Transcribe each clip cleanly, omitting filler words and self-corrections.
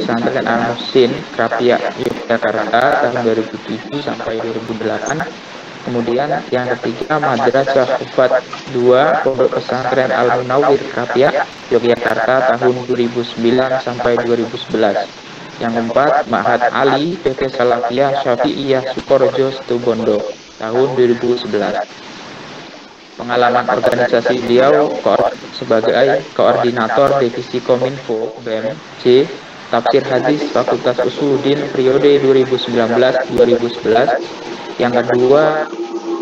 Pesantren Al-Muhsin, Krapia, Yogyakarta tahun 2007 sampai 2008. Kemudian yang ketiga Madrasah Hufat 2 Pondok Pesantren Al-Munawwir Krapia, Yogyakarta tahun 2009 sampai 2011. Yang keempat Ma'had Ali PT Salafiyah Syafi'iyah Sukorejo Situbondo tahun 2011. Pengalaman organisasi beliau sebagai koordinator divisi Kominfo BEM C Tafsir Hadis Fakultas Usuluddin periode 2019-2011. Yang kedua,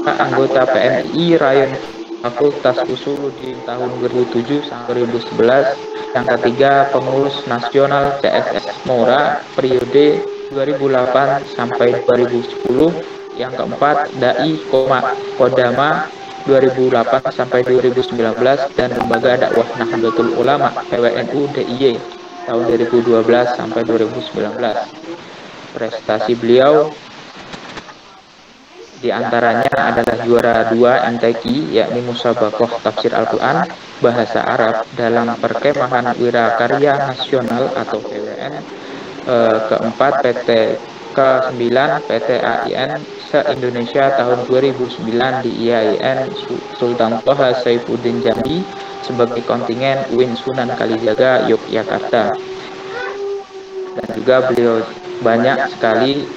anggota PMI Rayon Fakultas Usuluddin tahun 2007 sampai 2011. Yang ketiga, pengurus nasional CSS Mora periode 2008 sampai 2010. Yang keempat, Dai Kodama 2008 sampai 2019 dan Lembaga Dakwah Nahdlatul Ulama PWNU DIY tahun 2012 sampai 2019. Prestasi beliau di antaranya adalah juara 2 MTQ, yakni Musabaqah Tafsir Al-Quran Bahasa Arab dalam Perkemahan Wirakarya Nasional atau PWN, keempat ke-9 PT AIN se-Indonesia tahun 2009 di IAIN Sultan Toha Saifuddin Jambi sebagai kontingen UIN Sunan Kalijaga Yogyakarta. Dan juga beliau banyak sekali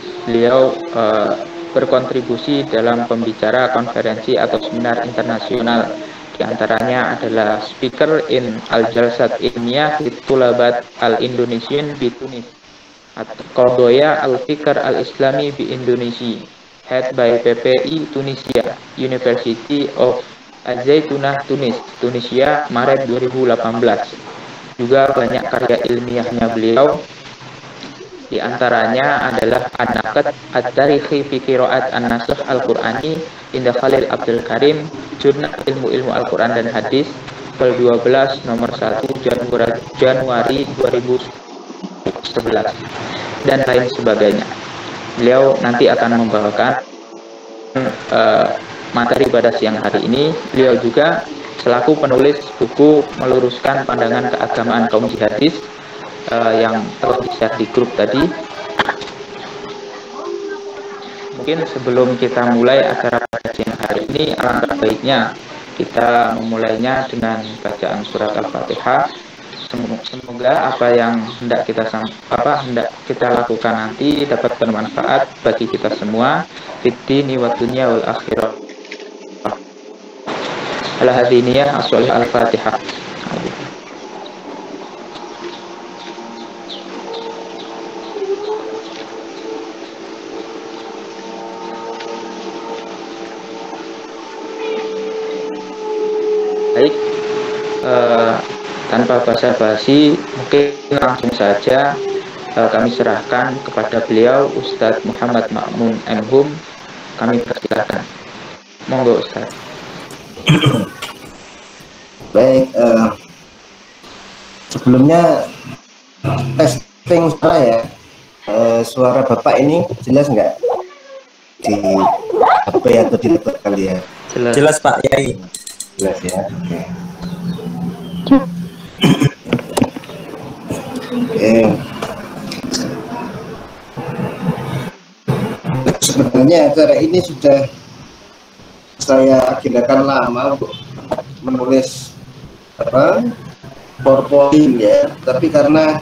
berkontribusi dalam pembicara konferensi atau seminar internasional. Di antaranya adalah speaker in Al-Jalsat Ilmiah Tulabat Al-Indonesian di Tunis, atau Qadaya Al-Fikr Al-Islami di Indonesia, head by PPI Tunisia, University of Az-Zaitunah Tunis, Tunisia, Maret 2018. Juga banyak karya ilmiahnya beliau. Di antaranya adalah An-Naqd At-Tarikhi fi Qiraat An-Nasakh Al-Qur'ani Inda Khalil Abdul Karim, Jurnal Ilmu Al-Quran dan Hadis, Vol 12 nomor 1 Januari 2011 dan lain sebagainya. Beliau nanti akan membawakan materi pada siang hari ini. Beliau juga selaku penulis buku Meluruskan Pandangan Keagamaan Kaum Jihadis yang telah di-share di grup tadi. Mungkin sebelum kita mulai acara kajian hari ini, alangkah baiknya kita memulainya dengan bacaan surat Al-Fatihah. Semoga apa yang hendak kita lakukan nanti dapat bermanfaat bagi kita semua fid dini wad dunya wal akhirah. Al-hadiniyah as-sholih Al-Fatihah. Baik, tanpa basa-basi mungkin langsung saja kami serahkan kepada beliau Ustadz Muhammad Ma'mun M.Hum. Kami persilakan, monggo Ustadz. Baik, sebelumnya testing suara ya. Suara Bapak ini jelas nggak di HP atau di laptop kalian? Jelas Pak Yai. Jelas ya. Oke. Sebenarnya acara ini sudah saya agendakan lama untuk menulis PowerPoint ya, tapi karena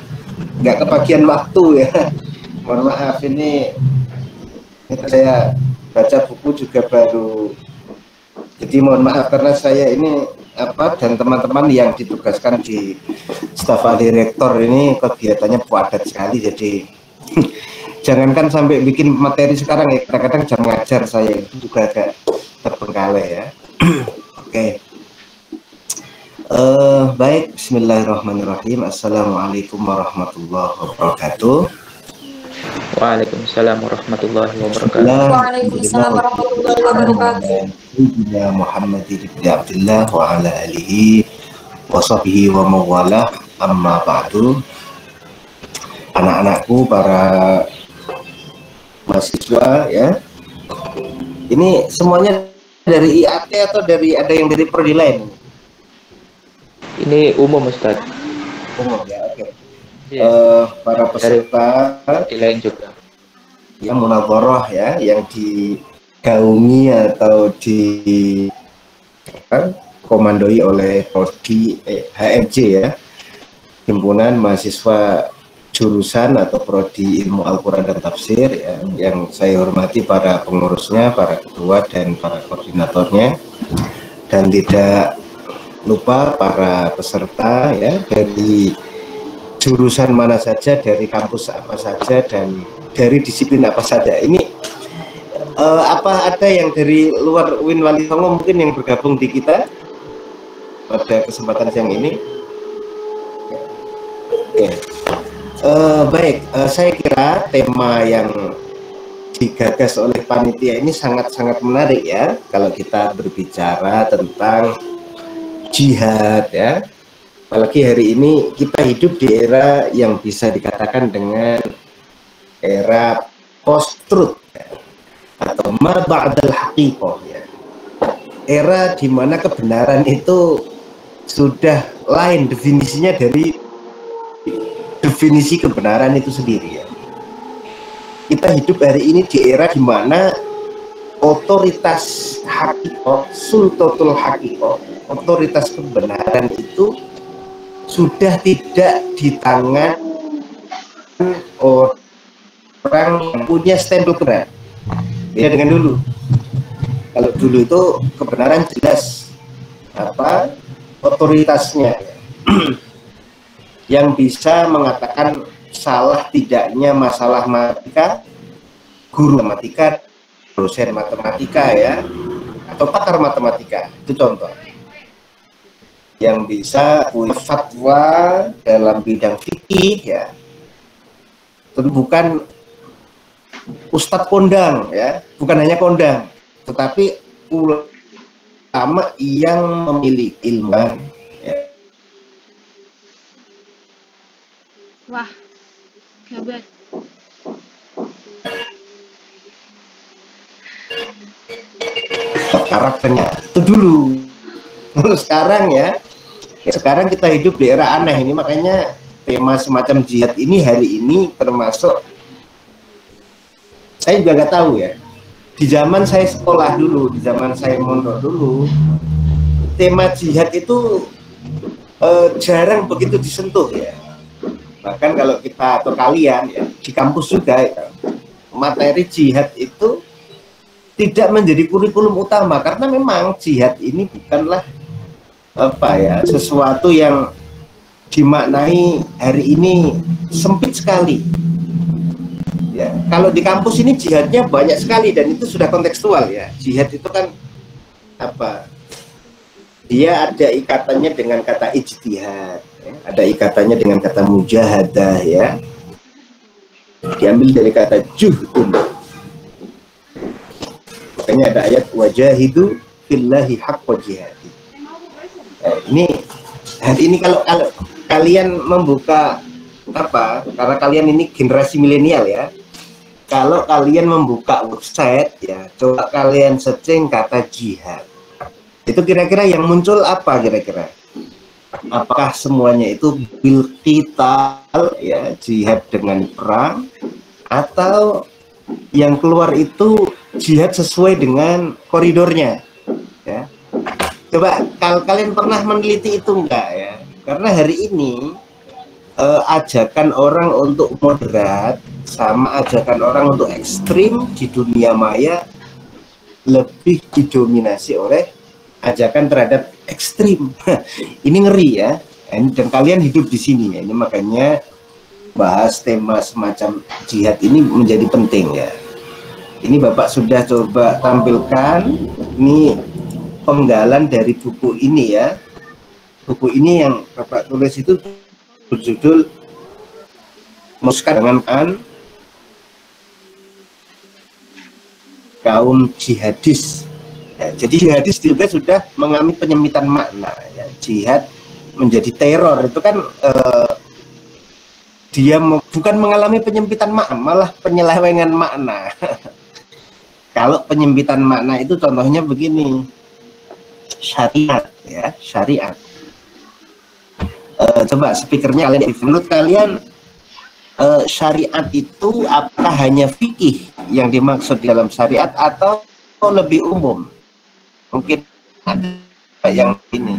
nggak kebagian waktu ya, mohon maaf. Ini saya baca buku juga baru. Jadi mohon maaf karena saya ini dan teman-teman yang ditugaskan di staf ahli rektor ini kegiatannya padat sekali. Jadi jangankan sampai bikin materi sekarang ya, kadang-kadang jam ngajar saya itu juga agak terbengkalai ya. Oke. Baik, bismillahirrahmanirrahim. Assalamualaikum warahmatullahi wabarakatuh. Waalaikumsalam warahmatullahi wabarakatuh. Waalaikumsalam warahmatullahi wabarakatuh. Sayyidina Muhammad ibn Abdullah wa ala alihi wa sahbihi wa mawalah, amma ba'du. Anak-anakku, para mahasiswa ya. Ini semuanya dari IAT atau ada yang dari prodi lain? Ini umum Ustaz. Umum ya, oke. para peserta di lain juga yang munadharah ya, yang digaungi atau komandoi oleh Prodi HMJ ya, Himpunan Mahasiswa Jurusan atau Prodi Ilmu Al-Quran dan Tafsir ya, yang saya hormati para pengurusnya, para ketua dan para koordinatornya, dan tidak lupa para peserta ya, dari jurusan mana saja, dari kampus apa saja, dan dari disiplin apa saja. Ini apa ada yang dari luar UIN Wali Songo mungkin yang bergabung di kita pada kesempatan siang ini? Oke. Baik, saya kira tema yang digagas oleh panitia ini sangat-sangat menarik ya, kalau kita berbicara tentang jihad ya. Apalagi hari ini kita hidup di era yang bisa dikatakan dengan era post-truth ya, atau ma ba'dal haqiqah ya. Era di mana kebenaran itu sudah lain definisinya dari definisi kebenaran itu sendiri ya. Kita hidup hari ini di era di mana otoritas haqiqah, sultatul haqiqah, otoritas kebenaran itu sudah tidak di tangan orang yang punya stempel kebenaran. Beda dengan dulu. Kalau dulu itu kebenaran jelas apa otoritasnya yang bisa mengatakan salah tidaknya masalah matematika, guru matematika, dosen matematika ya, atau pakar matematika, itu contoh yang bisa fatwa dalam bidang fikih ya, tentu bukan ustadz kondang ya, bukan hanya kondang, tetapi ulama yang memiliki ilmu ya. Wah, hebat. Karakternya itu dulu. Sekarang ya, sekarang kita hidup di era aneh ini, makanya tema semacam jihad ini hari ini termasuk, saya juga nggak tahu ya, di zaman saya sekolah dulu, di zaman saya mondok dulu, tema jihad itu jarang begitu disentuh ya. Bahkan kalau kita atau kalian ya, di kampus juga ya, materi jihad itu tidak menjadi kurikulum utama, karena memang jihad ini bukanlah apa ya, sesuatu yang dimaknai hari ini sempit sekali ya. Kalau di kampus ini jihadnya banyak sekali dan itu sudah kontekstual ya. Jihad itu kan apa, dia ada ikatannya dengan kata ijtihad ya, ada ikatannya dengan kata mujahadah ya, diambil dari kata juhdun. Makanya ada ayat wajahidu fillahi haqqa jihadi. Ini hari ini kalau kalian membuka apa, karena kalian ini generasi milenial ya, kalau kalian membuka website ya, coba kalian searching kata jihad, itu kira-kira yang muncul apa kira-kira? Apakah semuanya itu bil qital ya, jihad dengan perang, atau yang keluar itu jihad sesuai dengan koridornya ya? Coba kalau kalian pernah meneliti itu enggak ya? Karena hari ini ajakan orang untuk moderat sama ajakan orang untuk ekstrim di dunia maya lebih didominasi oleh ajakan terhadap ekstrim. Ini ngeri ya. Dan kalian hidup di sini ya. Ini makanya bahas tema semacam jihad ini menjadi penting ya. Ini Bapak sudah coba tampilkan ini penggalan dari buku ini ya. Buku ini yang Bapak tulis itu berjudul Muskar dengan kaum jihadis ya. Jadi jihadis juga sudah mengalami penyempitan makna ya. Jihad menjadi teror itu kan dia bukan mengalami penyempitan makna, malah penyelewengan makna. Kalau penyempitan makna itu contohnya begini, syariat ya, syariat. Coba speakernya kalian, menurut kalian syariat itu apakah hanya fikih yang dimaksud dalam syariat atau lebih umum? Mungkin ada yang ini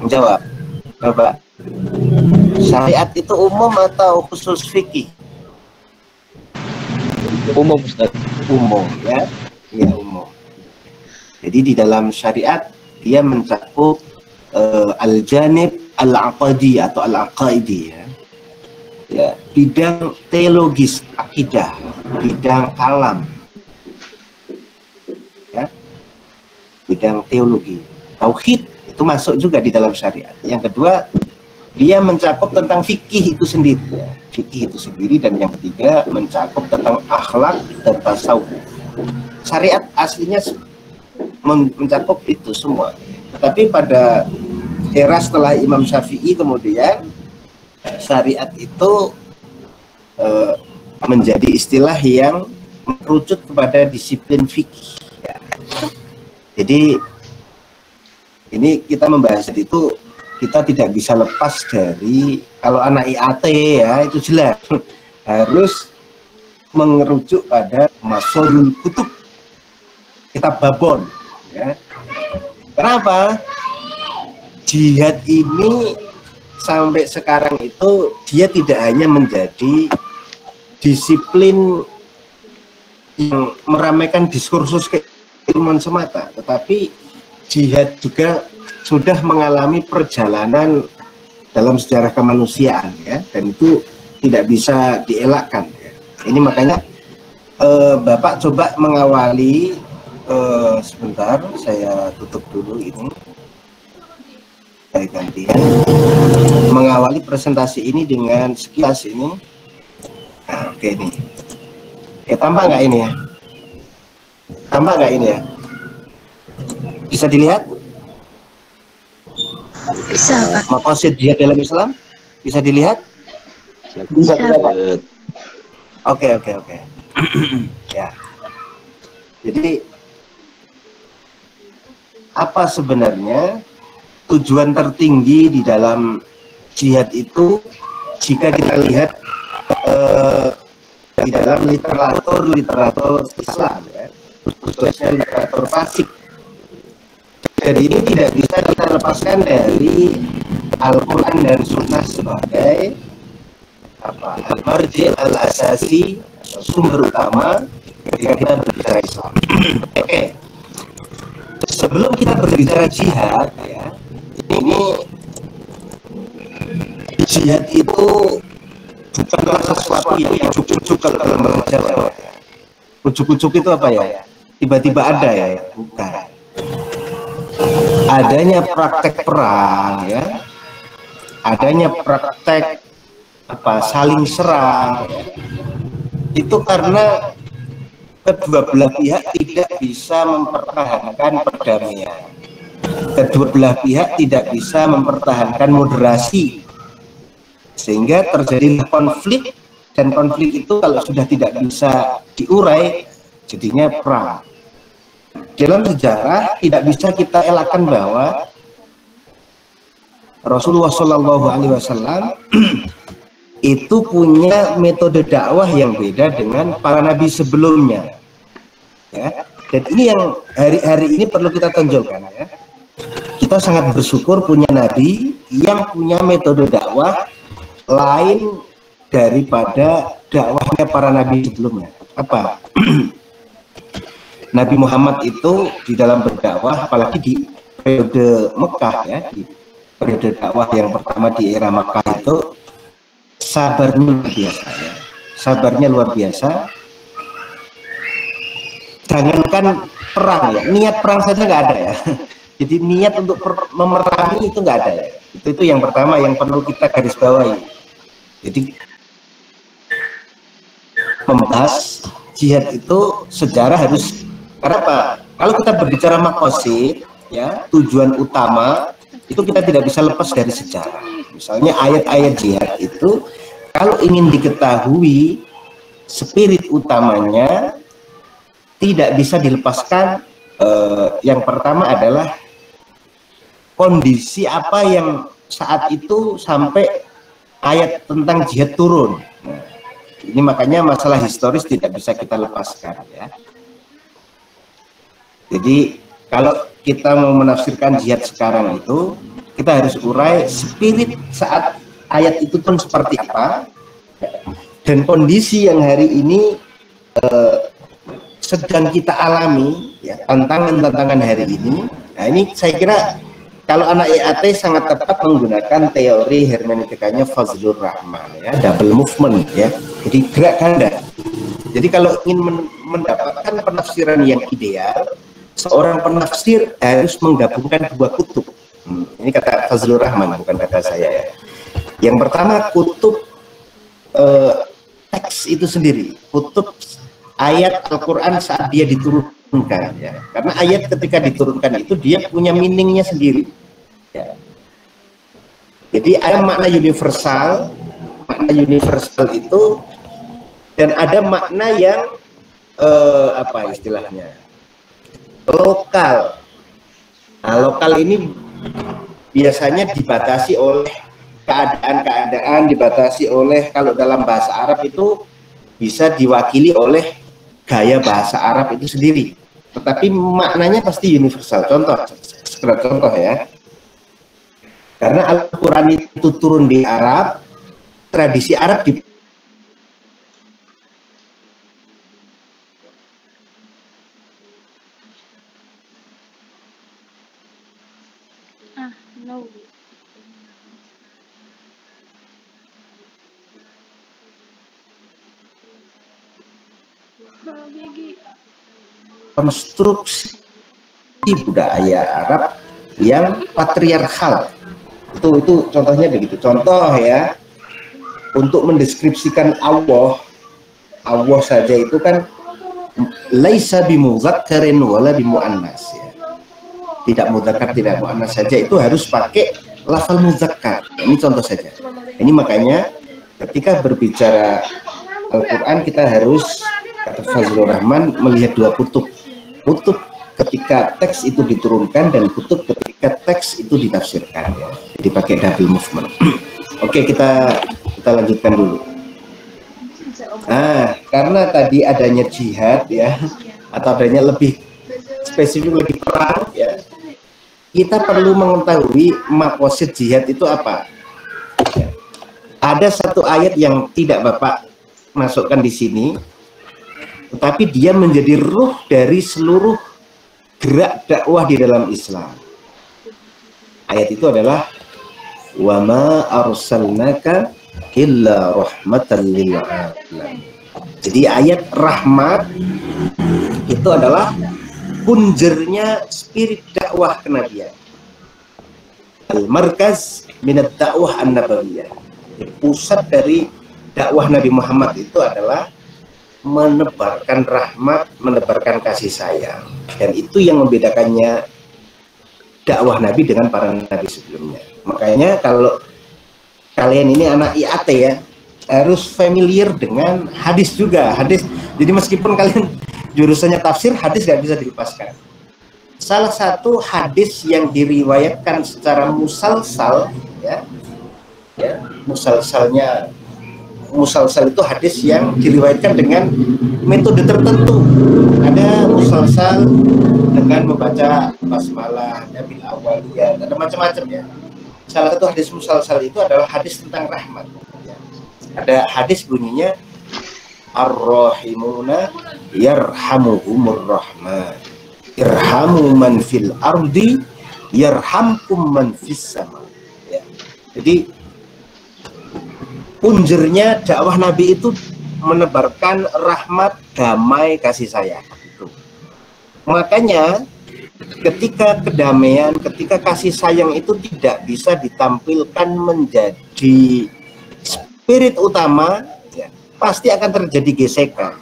menjawab. Coba, syariat itu umum atau khusus fikih? Umum, Ustaz. Umum, ya, ya umum. Jadi di dalam syariat dia mencakup al-janib al-aqadi atau al-aqaidi, ya, bidang teologis, akidah, bidang kalam, ya, bidang teologi, tauhid itu masuk juga di dalam syariat. Yang kedua, dia mencakup tentang fikih itu sendiri, ya, fikih itu sendiri. Dan yang ketiga, mencakup tentang akhlak dan tasawuf. Syariat aslinya mencakup itu semua. Tapi pada era setelah Imam Syafi'i kemudian syariat itu menjadi istilah yang merucut kepada disiplin fikih, ya. Jadi ini kita membahas itu, kita tidak bisa lepas dari, kalau anak IAT ya itu jelas harus mengerucut pada masorul kutub, kitab babon, ya. Kenapa? Jihad ini sampai sekarang itu dia tidak hanya menjadi disiplin yang meramaikan diskursus keilmuan semata, tetapi jihad juga sudah mengalami perjalanan dalam sejarah kemanusiaan, ya, dan itu tidak bisa dielakkan, ya. Ini makanya Bapak coba mengawali, sebentar saya tutup dulu ini, saya ganti, ya. Mengawali presentasi ini dengan sekilas ini. Nah, oke, ini tambah nggak ini, ya, tambah nggak ini, ya, bisa dilihat? Bisa, Pak. Maqasid jihad dalam Islam bisa dilihat? Bisa, Pak. Oke. Ya. Jadi apa sebenarnya tujuan tertinggi di dalam jihad itu jika kita lihat di dalam literatur Islam, ya, khususnya literatur fasik. Jadi ini tidak bisa kita lepaskan dari Al-Quran dan Sunnah sebagai al-marji al-asasi, sumber utama ketika kita berbicara Islam. Oke. Sebelum kita berbicara jihad, ya, ini jihad itu bukanlah sesuatu yang ujuk-ujuk kalau dalam bahasa Jawa. Ujuk-ujuk itu apa, ya? Tiba-tiba ada, ya? Bukan. Adanya praktek perang, ya, adanya praktek saling serang, ya, itu karena kedua belah pihak tidak bisa mempertahankan perdamaian, kedua belah pihak tidak bisa mempertahankan moderasi, sehingga terjadi konflik, dan konflik itu kalau sudah tidak bisa diurai jadinya perang. Dalam sejarah tidak bisa kita elakkan bahwa Rasulullah SAW itu punya metode dakwah yang beda dengan para nabi sebelumnya, ya. Dan ini yang hari-hari ini perlu kita tonjolkan, ya. Kita sangat bersyukur punya nabi yang punya metode dakwah lain daripada dakwahnya para nabi sebelumnya. Apa? Nabi Muhammad itu di dalam berdakwah, apalagi di periode Mekah, ya, di periode dakwah yang pertama di era Mekah itu sabarnya luar biasa, ya. Sabarnya luar biasa. Jangankan perang, ya, niat perang saja nggak ada, ya. Jadi niat untuk memerangi itu nggak ada, ya. Itu yang pertama yang perlu kita garis bawahi. Jadi membahas jihad itu sejarah harus. Karena apa? Kalau kita berbicara maqasid, ya, tujuan utama itu kita tidak bisa lepas dari sejarah. Misalnya ayat-ayat jihad itu kalau ingin diketahui spirit utamanya tidak bisa dilepaskan. Yang pertama adalah kondisi apa yang saat itu sampai ayat tentang jihad turun. Nah, ini makanya masalah historis tidak bisa kita lepaskan ya. Jadi kalau kita mau menafsirkan jihad sekarang itu, kita harus urai spirit saat ayat itu pun seperti apa, dan kondisi yang hari ini sedang kita alami ya, tantangan-tantangan hari ini. Nah ini saya kira kalau anak IAT sangat tepat menggunakan teori hermeneutikanya Fazlur Rahman ya, double movement ya, jadi gerak ganda. Jadi kalau ingin mendapatkan penafsiran yang ideal, seorang penafsir harus menggabungkan dua kutub. Ini kata Fazlur Rahman, bukan kata saya ya. Yang pertama kutub teks itu sendiri, kutub ayat Al-Quran saat dia diturunkan ya. Karena ayat ketika diturunkan itu dia punya meaningnya sendiri ya. Jadi ada makna universal itu, dan ada makna yang apa istilahnya lokal. Nah, lokal ini biasanya dibatasi oleh keadaan-keadaan, dibatasi oleh, kalau dalam bahasa Arab itu bisa diwakili oleh gaya bahasa Arab itu sendiri, tetapi maknanya pasti universal. Sekedar contoh ya, karena Al-Quran itu turun di Arab, tradisi Arab di konstruksi budaya Arab yang patriarkal. Itu contohnya begitu. Contoh ya, untuk mendeskripsikan Allah saja itu kan laisa bimudzakkarin wala bimuannas ya. Tidak mudzakkar, tidak muannas saja, itu harus pakai lafal mudzakkar. Ini contoh saja. Ini makanya ketika berbicara Al-Quran kita harus, kata Fazlur Rahman, melihat dua kutub. Kutub ketika teks itu diturunkan dan kutub ketika teks itu ditafsirkan ya. Jadi pakai double movement. Oke, kita lanjutkan dulu. Nah, karena tadi adanya jihad ya, atau adanya lebih spesifik lebih perang ya, kita perlu mengetahui maqasid jihad itu apa ya. Ada satu ayat yang tidak Bapak masukkan di sini, tetapi dia menjadi ruh dari seluruh gerak dakwah di dalam Islam. Ayat itu adalah wa ma arsalnaka illa rahmatan lil alamin. Jadi ayat rahmat itu adalah punjernya spirit dakwah kenabian. Al-markaz minat dakwah an-nabawiyah. Pusat dari dakwah Nabi Muhammad itu adalah menebarkan rahmat, menebarkan kasih sayang, dan itu yang membedakannya dakwah Nabi dengan para nabi sebelumnya. Makanya kalau kalian ini anak IAT ya, harus familiar dengan hadis juga. Hadis, jadi meskipun kalian jurusannya tafsir, hadis nggak bisa dilepaskan. Salah satu hadis yang diriwayatkan secara musalsal ya, musalsal itu hadis yang diriwayatkan dengan metode tertentu. Ada musalsal dengan membaca basmalah, nabil awaliyah, ada macam-macam ya. Salah satu hadis musalsal itu adalah hadis tentang rahmat ya. Ada hadis bunyinya ar-rahimuna yarhamuhumur rahman, irhamu man fil ardi yarhamkum man fis sama ya. Jadi punjernya dakwah Nabi itu menebarkan rahmat, damai, kasih sayang. Itu. Makanya ketika kedamaian, ketika kasih sayang itu tidak bisa ditampilkan menjadi spirit utama, ya, pasti akan terjadi gesekan.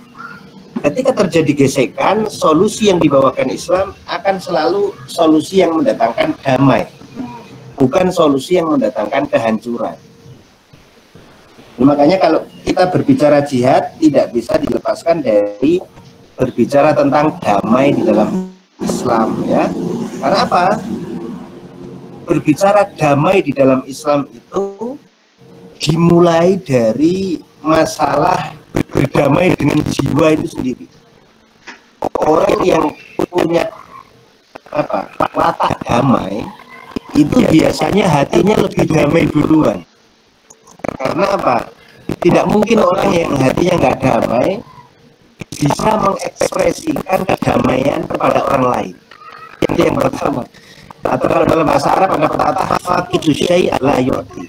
Ketika terjadi gesekan, solusi yang dibawakan Islam akan selalu solusi yang mendatangkan damai, bukan solusi yang mendatangkan kehancuran. Makanya kalau kita berbicara jihad tidak bisa dilepaskan dari berbicara tentang damai di dalam Islam ya. Karena apa? Berbicara damai di dalam Islam itu dimulai dari masalah berdamai dengan jiwa itu sendiri. Orang yang punya watak damai itu biasanya hatinya lebih damai duluan. Karena apa? Tidak mungkin orang yang hatinya nggak damai bisa mengekspresikan kedamaian kepada orang lain. Itu yang pertama. Atau kalau dalam bahasa Arab ada kata faqidu syai' la yu'ti.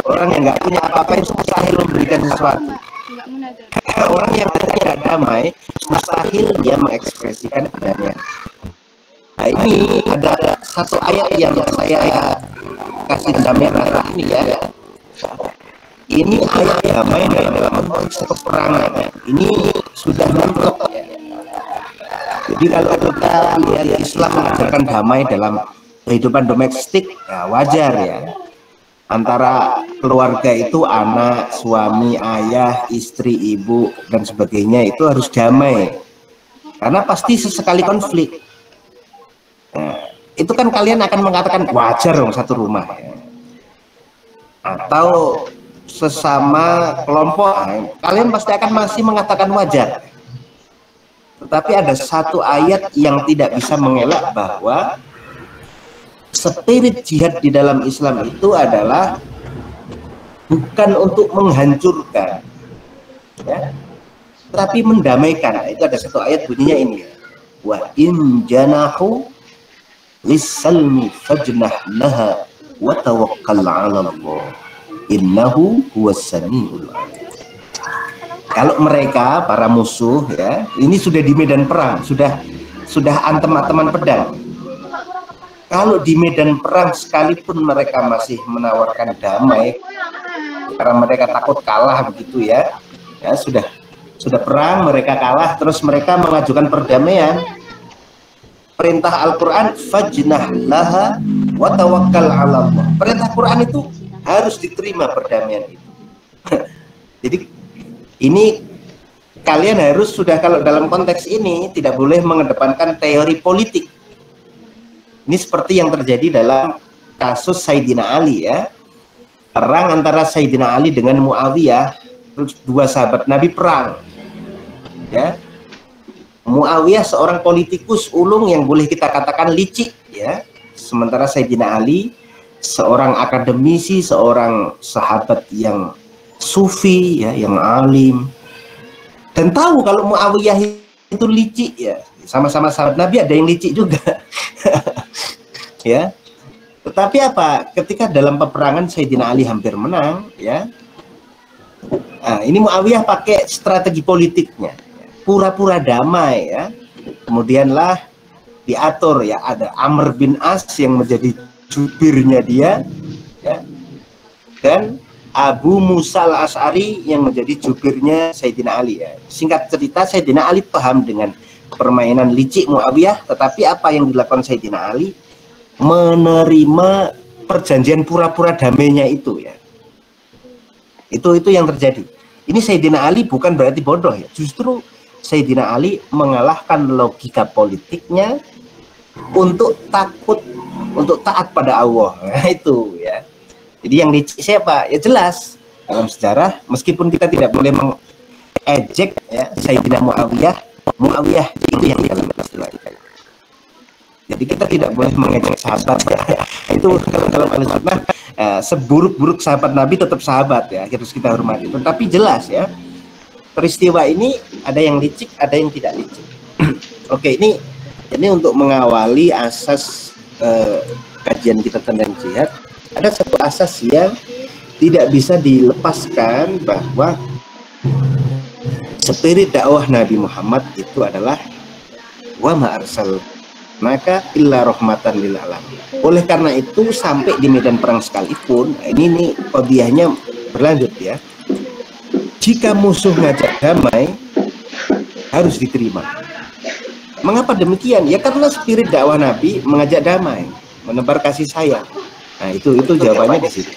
Orang yang nggak punya apa-apa itu mustahil memberikan sesuatu. Orang yang hatinya nggak damai mustahil dia mengekspresikan kedamaian. Nah, ini ada satu ayat yang saya kasih damai merah ini ya. Ini ayat damai dalam konteks peperangan. Ini sudah mentok ya. Jadi kalau kita lihat Islam mengajarkan damai dalam kehidupan domestik, ya wajar ya. Antara keluarga itu anak, suami, ayah, istri, ibu, dan sebagainya itu harus damai. Karena pasti sesekali konflik. Nah, itu kan kalian akan mengatakan wajar dong satu rumah. Ya. Atau sesama kelompok, kalian pasti akan masih mengatakan wajar. Tetapi ada satu ayat yang tidak bisa mengelak bahwa spirit jihad di dalam Islam itu adalah bukan untuk menghancurkan, ya, tapi mendamaikan. Itu ada satu ayat bunyinya ini, wa in janahu lis-salmi fajnah laha wa tawakkal 'ala Allah innahu huwas samiul 'alim. Kalau mereka para musuh ya, ini sudah di medan perang, sudah antem-anteman pedang. Kalau di medan perang sekalipun mereka masih menawarkan damai karena mereka takut kalah begitu ya. Ya sudah perang, mereka kalah, terus mereka mengajukan perdamaian. Perintah Al-Qur'an fajnah laha wa tawakkal 'ala Allah. Perintah Quran itu harus diterima perdamaian itu. Jadi ini kalian harus sudah, kalau dalam konteks ini tidak boleh mengedepankan teori politik. Ini seperti yang terjadi dalam kasus Sayyidina Ali ya. Perang antara Sayyidina Ali dengan Muawiyah, dua sahabat Nabi perang. Ya. Muawiyah seorang politikus ulung yang boleh kita katakan licik ya. Sementara Sayyidina Ali seorang akademisi, seorang sahabat yang sufi ya, yang alim. Dan tahu kalau Muawiyah itu licik ya. Sama-sama sahabat Nabi, ada yang licik juga. Ya, tetapi apa? Ketika dalam peperangan Sayyidina Ali hampir menang, ya. Nah, ini Muawiyah pakai strategi politiknya, pura-pura damai, ya. Kemudianlah diatur ya, ada Amr bin As yang menjadi jubirnya dia, ya. Dan Abu Musa al-Asy'ari yang menjadi jubirnya Sayyidina Ali. Ya. Singkat cerita, Sayyidina Ali paham dengan permainan licik Muawiyah, tetapi apa yang dilakukan Sayyidina Ali? Menerima perjanjian pura-pura damainya itu ya. Itu yang terjadi. Ini Sayyidina Ali bukan berarti bodoh ya. Justru Sayyidina Ali mengalahkan logika politiknya untuk taat pada Allah. Nah, itu ya. Jadi yang licik siapa? Ya jelas dalam sejarah, meskipun kita tidak boleh mengejek ya Sayyidina Muawiyah itu yang dalam istilah. Jadi kita tidak boleh mengejek sahabat ya. Itu kalau dalam Al-Sunnah seburuk-buruk sahabat Nabi tetap sahabat ya, harus kita hormati. Tetapi jelas ya, peristiwa ini ada yang licik, ada yang tidak licik. Oke, ini untuk mengawali asas kajian kita tentang jihad. Ada satu asas yang tidak bisa dilepaskan, bahwa spirit dakwah Nabi Muhammad itu adalah wa ma arsalnaka illa rahmatan lil alamin. Oleh karena itu sampai di medan perang sekalipun, ini qadhiyahnya berlanjut ya. Jika musuh ngajak damai harus diterima. Mengapa demikian? Ya karena spirit dakwah Nabi mengajak damai, menebar kasih sayang. Nah, itu jawabannya di situ.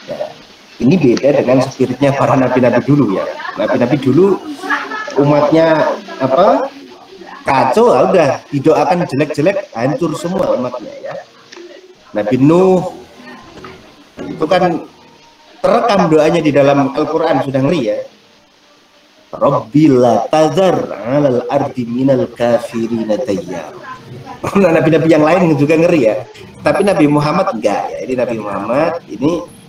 Ya. Ini beda dengan spiritnya para nabi-nabi dulu ya. Nabi-nabi dulu umatnya apa? Kacau, udah didoakan jelek-jelek, hancur semua umatnya ya. Nabi Nuh itu kan terekam doanya di dalam Al-Quran, sudah ngeri ya. Rabbila tazar alal ardi minal kafirina tayyar. Nabi-nabi yang lain juga ngeri ya, tapi Nabi Muhammad enggak ya. Ini Nabi Muhammad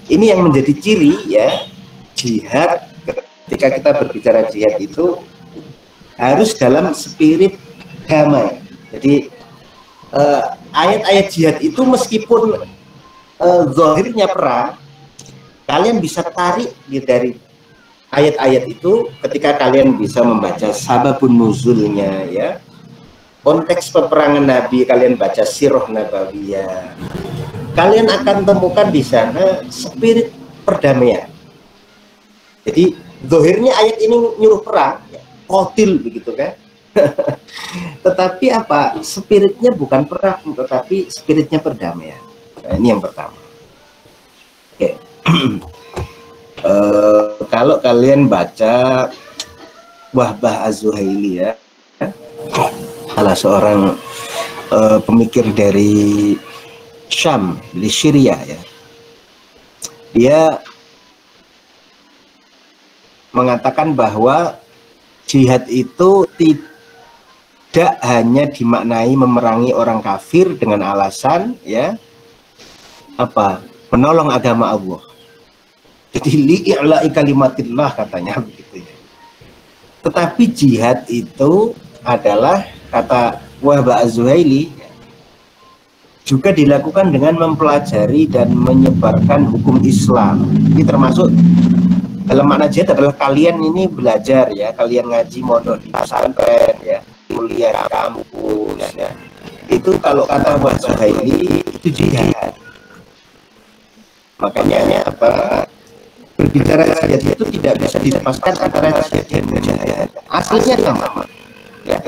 ini yang menjadi ciri ya jihad. Ketika kita berbicara jihad itu harus dalam spirit damai. Jadi ayat-ayat jihad itu meskipun zahirnya perang, kalian bisa tarik dari ayat-ayat itu ketika kalian bisa membaca sababun nuzulnya ya, konteks peperangan Nabi, kalian baca sirah nabawiyah, kalian akan temukan di sana spirit perdamaian. Jadi zahirnya ayat ini nyuruh perang, qatil begitu kan. Tetapi apa? Spiritnya bukan perang, tetapi spiritnya perdamaian. Nah, ini yang pertama. Oke. Kalau kalian baca Wahbah Az-Zuhaili ya, salah seorang pemikir dari Syam, di Syria ya, dia mengatakan bahwa jihad itu tidak hanya dimaknai memerangi orang kafir dengan alasan ya apa, menolong agama Allah. Jadi li'i'la'i kalimatillah katanya begitu ya. Tetapi jihad itu adalah, kata Wahbah Az-Zuhaili, juga dilakukan dengan mempelajari dan menyebarkan hukum Islam. Ini termasuk dalam makna jihad adalah kalian ini belajar ya, kalian ngaji mondok di pesantren ya, kuliah di kampus ya. Itu kalau kata Wahbah Az-Zuhaili itu jihad. Makanya apa? Berbicara jihad itu tidak bisa dilepaskan antara jihad dan mujahid. Aslinya sama. Ya,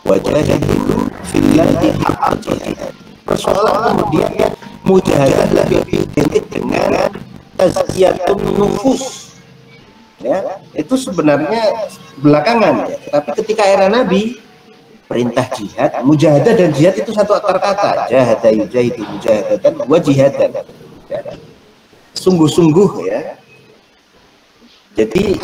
wajah itu fillahi haqqa jihad. Persoalan kemudian mujahadah lebih identik dengan tazkiyatun nufus. Ya, itu sebenarnya belakangan ya. Tapi ketika era Nabi, perintah jihad, mujahadah dan jihad itu satu akar kata. Jahada yujahidu mujahadatan wa jihadan. Sungguh-sungguh ya. Jadi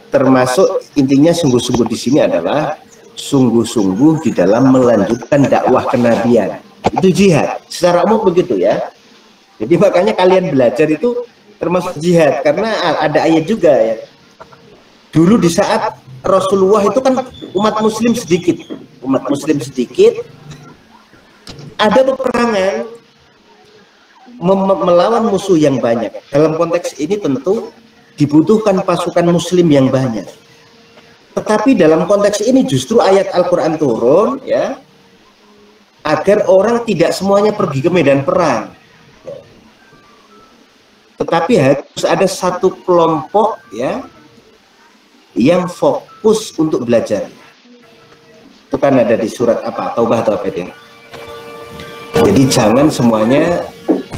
termasuk intinya sungguh-sungguh di sini adalah sungguh-sungguh di dalam melanjutkan dakwah kenabian. Itu jihad. Secara umum begitu ya. Jadi makanya kalian belajar itu termasuk jihad, karena ada ayat juga ya. Dulu di saat Rasulullah itu kan umat muslim sedikit. Umat muslim sedikit. Ada peperangan melawan musuh yang banyak. Dalam konteks ini tentu dibutuhkan pasukan muslim yang banyak. Tetapi dalam konteks ini justru ayat Al-Quran turun ya, agar orang tidak semuanya pergi ke medan perang. Tetapi harus ada satu kelompok ya yang fokus untuk belajar. Itu kan ada di surat apa? Taubah atau apa itu? Jadi jangan semuanya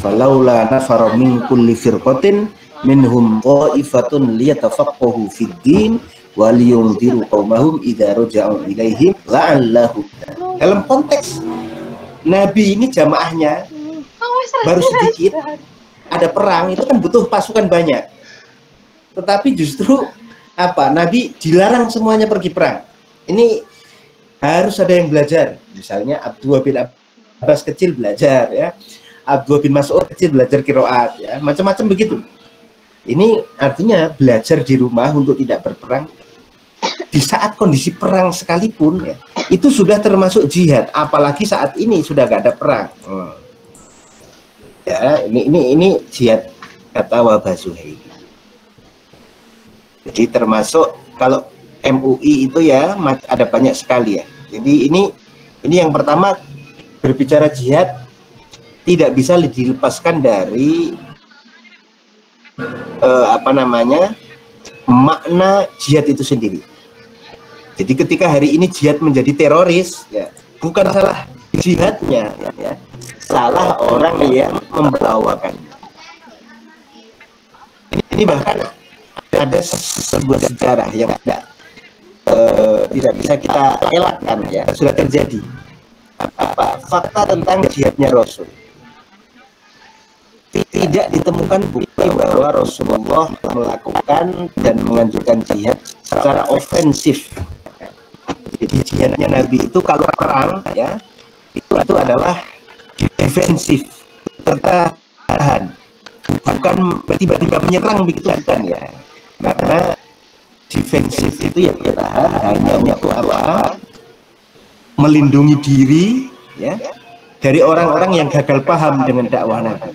falaula nafara min kulli firqatin minhum qa'ifatun liyatafaqahu fid din wa liyunziru qaumahum idza raja'u ilaihim la'allahum. Dalam konteks Nabi ini jamaahnya baru sedikit, ada perang itu kan butuh pasukan banyak. Tetapi justru apa? Nabi dilarang semuanya pergi perang. Ini harus ada yang belajar. Misalnya Abdullah bin Abbas kecil belajar ya. Abdullah bin Mas'ud kecil belajar qiraat ya, macam-macam begitu. Ini artinya belajar di rumah untuk tidak berperang di saat kondisi perang sekalipun ya, itu sudah termasuk jihad, apalagi saat ini sudah gak ada perang. Ya, ini jihad kata Wahbah Az-Zuhaili. Jadi termasuk kalau MUI itu ya ada banyak sekali ya. Jadi ini yang pertama, berbicara jihad tidak bisa dilepaskan dari makna jihad itu sendiri. Jadi ketika hari ini jihad menjadi teroris ya, bukan salah jihadnya ya, salah orang yang membawakannya. Ini bahkan ada sebuah sejarah yang tidak bisa kita elakkan ya, sudah terjadi. Fakta tentang jihadnya Rasul tidak ditemukan buku bahwa Rasulullah melakukan dan menganjurkan jihad secara ofensif. Jadi jihadnya Nabi itu kalau perang ya itu adalah defensif, bertahan, bukan tiba-tiba menyerang begitu kan ya. Karena defensif itu ya bertahan, hanya itu apa? Melindungi diri ya dari orang-orang yang gagal paham dengan dakwah Nabi.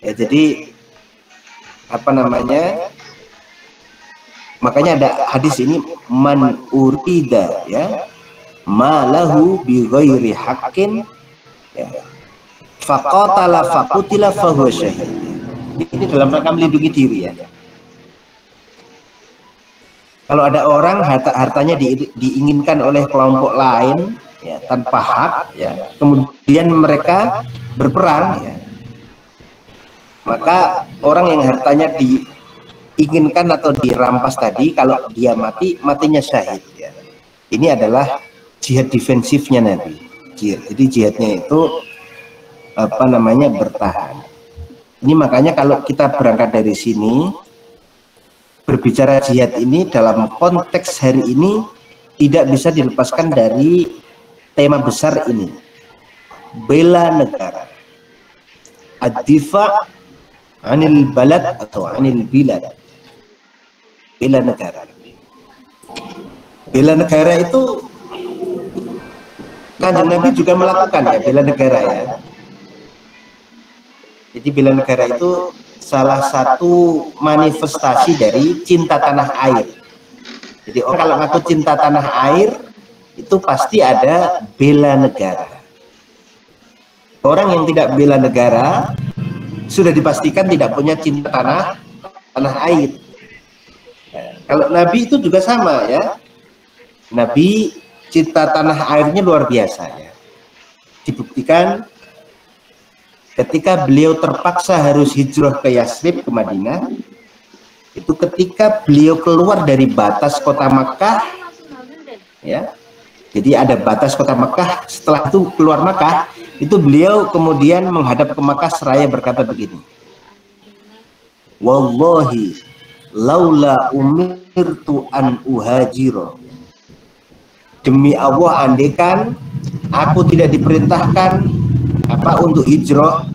Ya, jadi apa namanya? Makanya ada hadis ini, man urida ya malahu bi ghairi haqqin ya faqatala faqutila fahuwa syahid. Ini dalam rangka melindungi diri ya. Kalau ada orang hartanya diinginkan oleh kelompok lain ya, tanpa hak ya, kemudian mereka berperang ya, maka orang yang hartanya diinginkan atau dirampas tadi, kalau dia matinya syahid ya. Ini adalah jihad defensifnya Nabi. Jadi jihadnya itu apa namanya, bertahan. Ini makanya kalau kita berangkat dari sini berbicara jihad ini dalam konteks hari ini tidak bisa dilepaskan dari tema besar ini, bela negara, ad-difa' anil balad atau anil bilad. Bela negara. Bela negara itu Kanjeng Nabi juga melakukan ya, bela negara ya. Jadi bela negara itu salah satu manifestasi dari cinta tanah air. Jadi orang kalau ngaku cinta tanah air itu pasti ada bela negara. Orang yang tidak bela negara sudah dipastikan tidak punya cinta tanah air. Kalau Nabi itu juga sama ya. Nabi cinta tanah airnya luar biasa ya. Dibuktikan ketika beliau terpaksa harus hijrah ke Yasrib, ke Madinah, itu ketika beliau keluar dari batas kota Makkah ya. Jadi ada batas kota Makkah, setelah itu keluar Makkah, itu beliau kemudian menghadap ke Makkah seraya berkata begini, wallahi laula umirtu an uhajiro, demi Allah andaikan aku tidak diperintahkan untuk hijrah,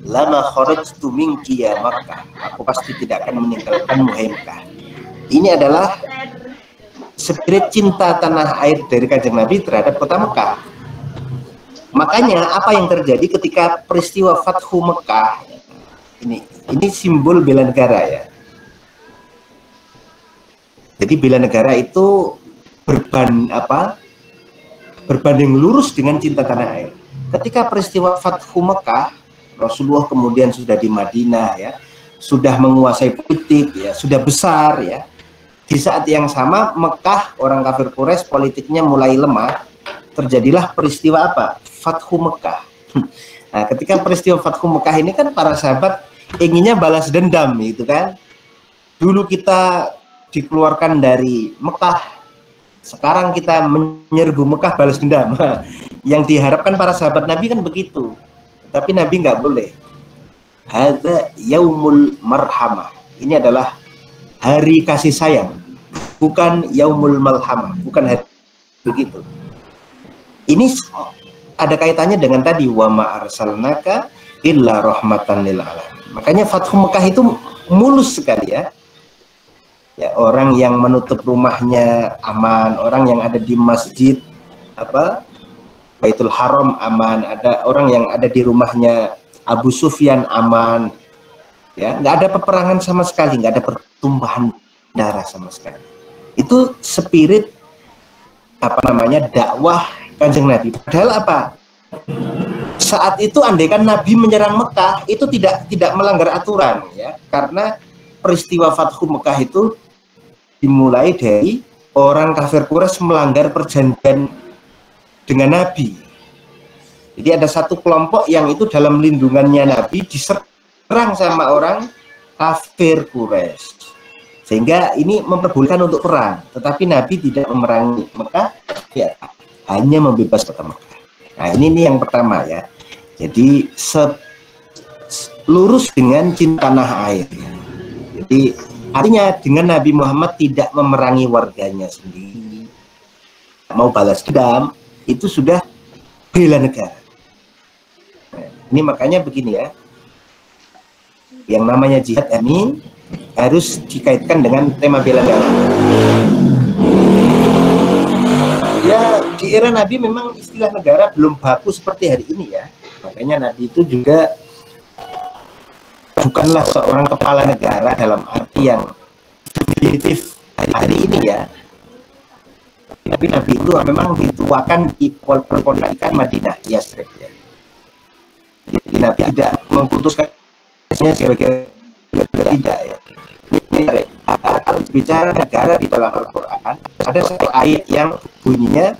lama kharajtu minki ya Makkah, aku pasti tidak akan meninggalkanmu hai Makkah. Ini adalah spirit cinta tanah air dari Kanjeng Nabi terhadap kota Mekah. Makanya apa yang terjadi ketika peristiwa Fathu Mekah ini simbol bela negara ya. Jadi bela negara itu berbanding lurus dengan cinta tanah air. Ketika peristiwa Fathu Mekah, Rasulullah kemudian sudah di Madinah ya, sudah menguasai politik ya, sudah besar ya. Di saat yang sama Mekah, orang kafir Quraisy politiknya mulai lemah, terjadilah peristiwa apa? Fathu Mekah. Nah, ketika peristiwa Fathu Mekah ini kan para sahabat inginnya balas dendam gitu kan. Dulu kita dikeluarkan dari Mekah, sekarang kita menyerbu Mekah balas dendam. Yang diharapkan para sahabat Nabi kan begitu. Tapi Nabi nggak boleh. Hadza yaumul marhamah. Ini adalah hari kasih sayang, bukan yaumul malhamah, bukan hari begitu. Ini ada kaitannya dengan tadi wa ma arsalnaka illa rahmatan lil alamin. Makanya Fathu Mekah itu mulus sekali ya. Ya, orang yang menutup rumahnya aman, orang yang ada di masjid Baitul Haram aman, ada orang yang ada di rumahnya Abu Sufyan aman. Ya, nggak ada peperangan sama sekali, nggak ada pertumpahan darah sama sekali. Itu spirit dakwah Kanjeng Nabi. Padahal apa? Saat itu andaikan Nabi menyerang Mekah itu tidak melanggar aturan ya, karena peristiwa Fathu Mekah itu dimulai dari orang kafir Quraisy melanggar perjanjian dengan Nabi. Jadi ada satu kelompok yang itu dalam lindungannya Nabi diserang sama orang kafir Quraisy, sehingga ini memperbolehkan untuk perang, tetapi Nabi tidak memerangi Mekah ya, hanya membebas kota Mekah. Nah ini yang pertama ya. Jadi lurus dengan cinta tanah air. Jadi artinya dengan Nabi Muhammad tidak memerangi warganya sendiri, mau balas dendam, itu sudah bela negara. Nah, ini makanya begini ya, yang namanya jihad ini harus dikaitkan dengan tema bela negara. Ya, di era Nabi memang istilah negara belum baku seperti hari ini ya. Makanya Nabi itu juga bukanlah seorang kepala negara dalam arti yang definitif hari ini ya. Tapi Nabi itu memang dituakan di perpolitikan Madinah, Yasrib ya. Jadi Nabi tidak memutuskannya sebagai tidak ya. Ini kalau bicara negara di dalam Al-Quran ada satu ayat yang bunyinya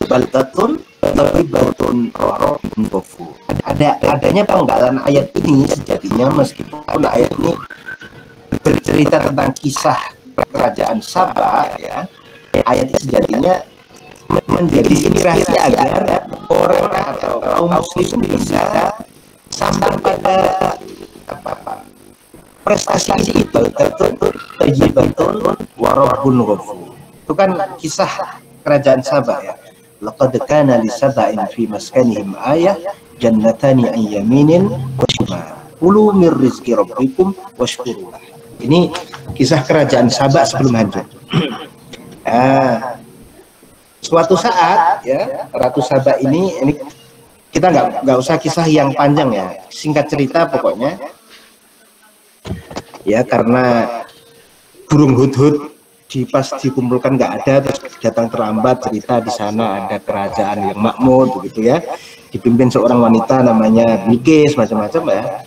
baldatun thayyibatun warabun ghafur. Adanya penggalan ayat ini sejatinya, meskipun ayat ini bercerita tentang kisah kerajaan Sabah ya, ayat ini sejatinya menjadi inspirasi agar orang atau kaum muslim bisa sampai pada prestasi itu thayyibatun warabun ghafur. Itu kan kisah kerajaan Sabah ya. Laqad kana li sab'in fi maskanihim ayah jannatani an yaminin wa shimal kulu min rizqi rabbikum washkuru. Ini kisah kerajaan Sabah sebelum hancur. Suatu saat ya, Ratu Sabah ini kita nggak usah kisah yang panjang ya, singkat cerita pokoknya ya, karena burung hudhud pas dikumpulkan nggak ada, terus datang terlambat, cerita di sana ada kerajaan yang makmur begitu ya, dipimpin seorang wanita namanya Bilqis, macam-macam ya.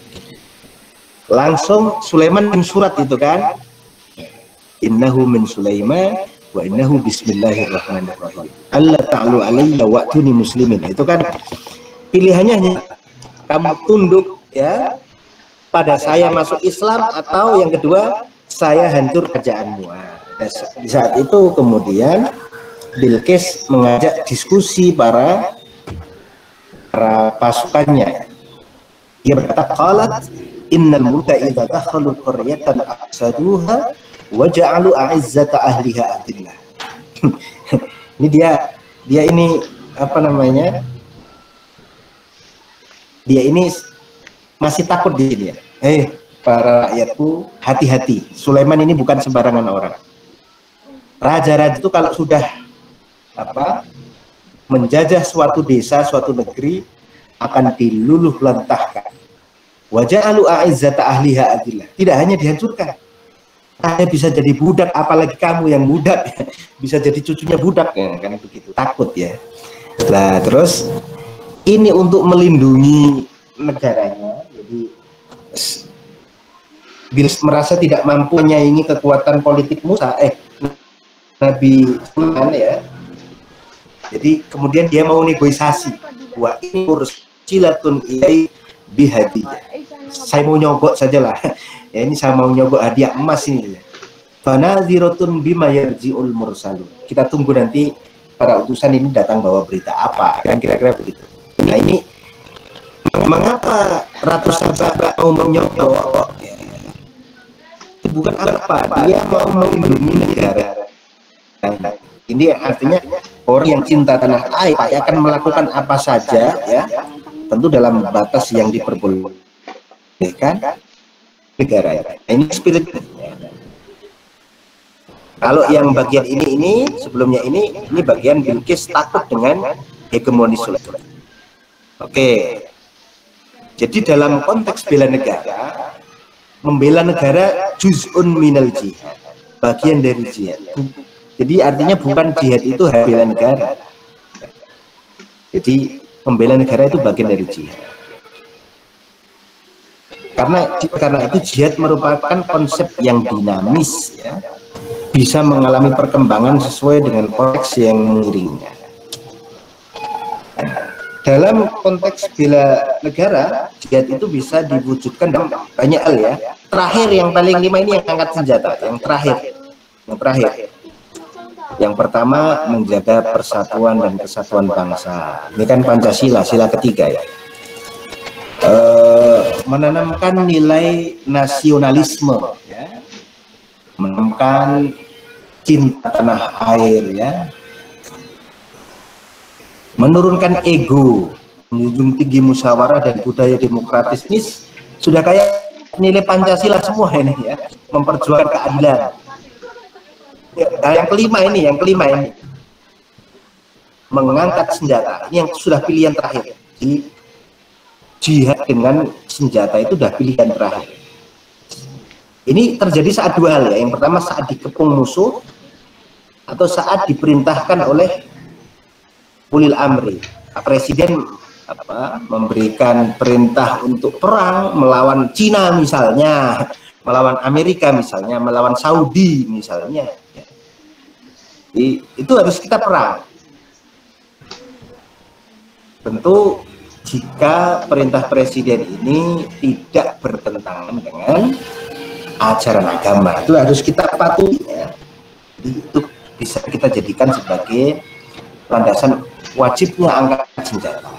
Langsung Sulaiman kirim surat itu kan, innahu min Sulaiman wa innahu bismillahirrahmanirrahim alla ta'lu alayya wa'tuni muslimin. Itu kan pilihannya hanya kamu tunduk ya pada saya masuk Islam, atau yang kedua saya hancur kerjaanmu. Di saat itu kemudian Bilqis mengajak diskusi para pasukannya. Dia berkata, qalat innal mulka idza dakhalu qaryatan afsaduha wa ja'alu a'izzata ahliha adillah. Ini dia ini apa namanya? Dia ini masih takut di sini ya. Para rakyatku, hati-hati. Sulaiman ini bukan sembarangan orang. Raja-raja itu kalau sudah menjajah suatu desa, suatu negeri, akan diluluh lantahkan. Wa ja'alu a'izzata ahliha adillah. Tidak hanya dihancurkan, saya bisa jadi budak, apalagi kamu yang budak bisa jadi cucunya budak ya, kan begitu. Takut ya. Nah, terus ini untuk melindungi negaranya. Jadi bila merasa tidak mampu menyaingi kekuatan politik Nabi Sulaiman ya. Jadi kemudian dia mau negosiasi. Wah, ini urus cilatun ilai bihadiyah. Saya mau nyogok sajalah. Ya, ini saya mau nyogok hadiah emas ini. Fanadhiratun bima yarji'ul mursalun. Kita tunggu nanti para utusan ini datang bawa berita apa. Kan kira-kira begitu. Nah, ini mengapa Ratu Sabah mau menyogok? Ya, itu bukan apa, dia mau melindungi negara. Ini artinya orang yang cinta tanah air akan melakukan apa saja ya, tentu dalam batas yang diperbolehkan negara. Ini spirit. Kalau yang bagian ini sebelumnya ini bagian Bilqis takut dengan hegemoni Sulaiman. Oke. Jadi dalam konteks bela negara, membela negara juz'un minal jihad, bagian dari jihad. Jadi artinya bukan jihad itu bela negara. Jadi membela negara itu bagian dari jihad. Karena itu jihad merupakan konsep yang dinamis ya, bisa mengalami perkembangan sesuai dengan konteks yang mengiringnya. Dalam konteks bela negara, jihad itu bisa diwujudkan dalam banyak hal ya. Terakhir yang paling 5 ini yang angkat senjata, yang terakhir. Yang pertama, menjaga persatuan dan kesatuan bangsa. Ini kan Pancasila, sila ketiga ya. menanamkan nilai nasionalisme, ya, menanamkan cinta tanah air, ya, menurunkan ego, menjunjung tinggi musyawarah dan budaya demokratis. Ini sudah kayak nilai Pancasila semua ini, ya, memperjuangkan keadilan. Ya, yang kelima ini mengangkat senjata. Ini yang sudah pilihan terakhir. Jadi jihad dengan senjata itu sudah pilihan terakhir. Ini terjadi saat dua hal, ya. Yang pertama saat dikepung musuh atau saat diperintahkan oleh ulil amri. Presiden memberikan perintah untuk perang melawan Cina misalnya, melawan Amerika misalnya, melawan Saudi misalnya. Itu harus kita perang. Tentu jika perintah presiden ini tidak bertentangan dengan ajaran agama, itu harus kita patuhi, ya. Itu bisa kita jadikan sebagai landasan wajibnya angkat senjata.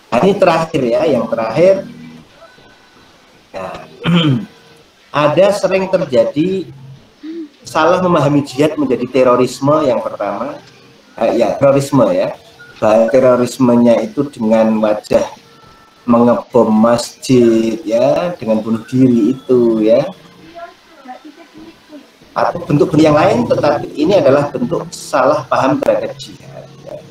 Nah, ini terakhir, ya, yang terakhir, ya, ada sering terjadi salah memahami jihad menjadi terorisme. Yang pertama, ya, terorisme, ya. Bahaya terorismenya itu dengan wajah mengebom masjid, ya, dengan bunuh diri itu, ya, atau bentuk yang lain, tetapi ini adalah bentuk salah paham terhadap jihad, ya.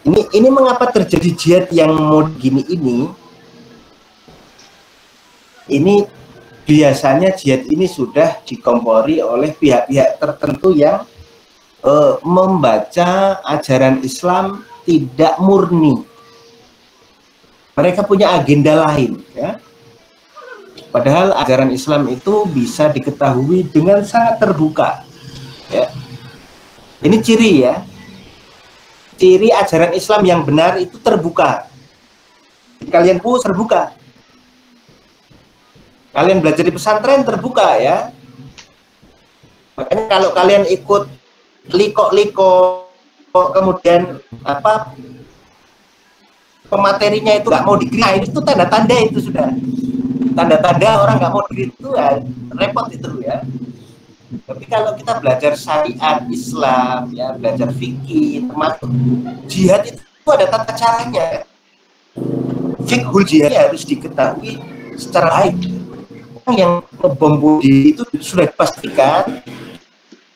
Ini mengapa terjadi jihad yang mod gini ini biasanya jihad ini sudah dikompori oleh pihak-pihak tertentu yang membaca ajaran Islam tidak murni. Mereka punya agenda lain, ya. Padahal ajaran Islam itu bisa diketahui dengan sangat terbuka, ya. Ini ciri, ya. Ciri ajaran Islam yang benar itu terbuka. Kalian pun terbuka. Kalian belajar di pesantren terbuka, ya. Makanya kalau kalian ikut liko-liko, kemudian pematerinya itu nggak mau dikira, itu tanda-tanda, itu sudah tanda-tanda orang nggak mau dikira, itu ya, repot itu, ya. Tapi kalau kita belajar syariat Islam, ya, belajar fikih, termasuk jihad, itu ada tata caranya. Fikhul jihad harus diketahui secara baik. Yang ngebom itu sudah dipastikan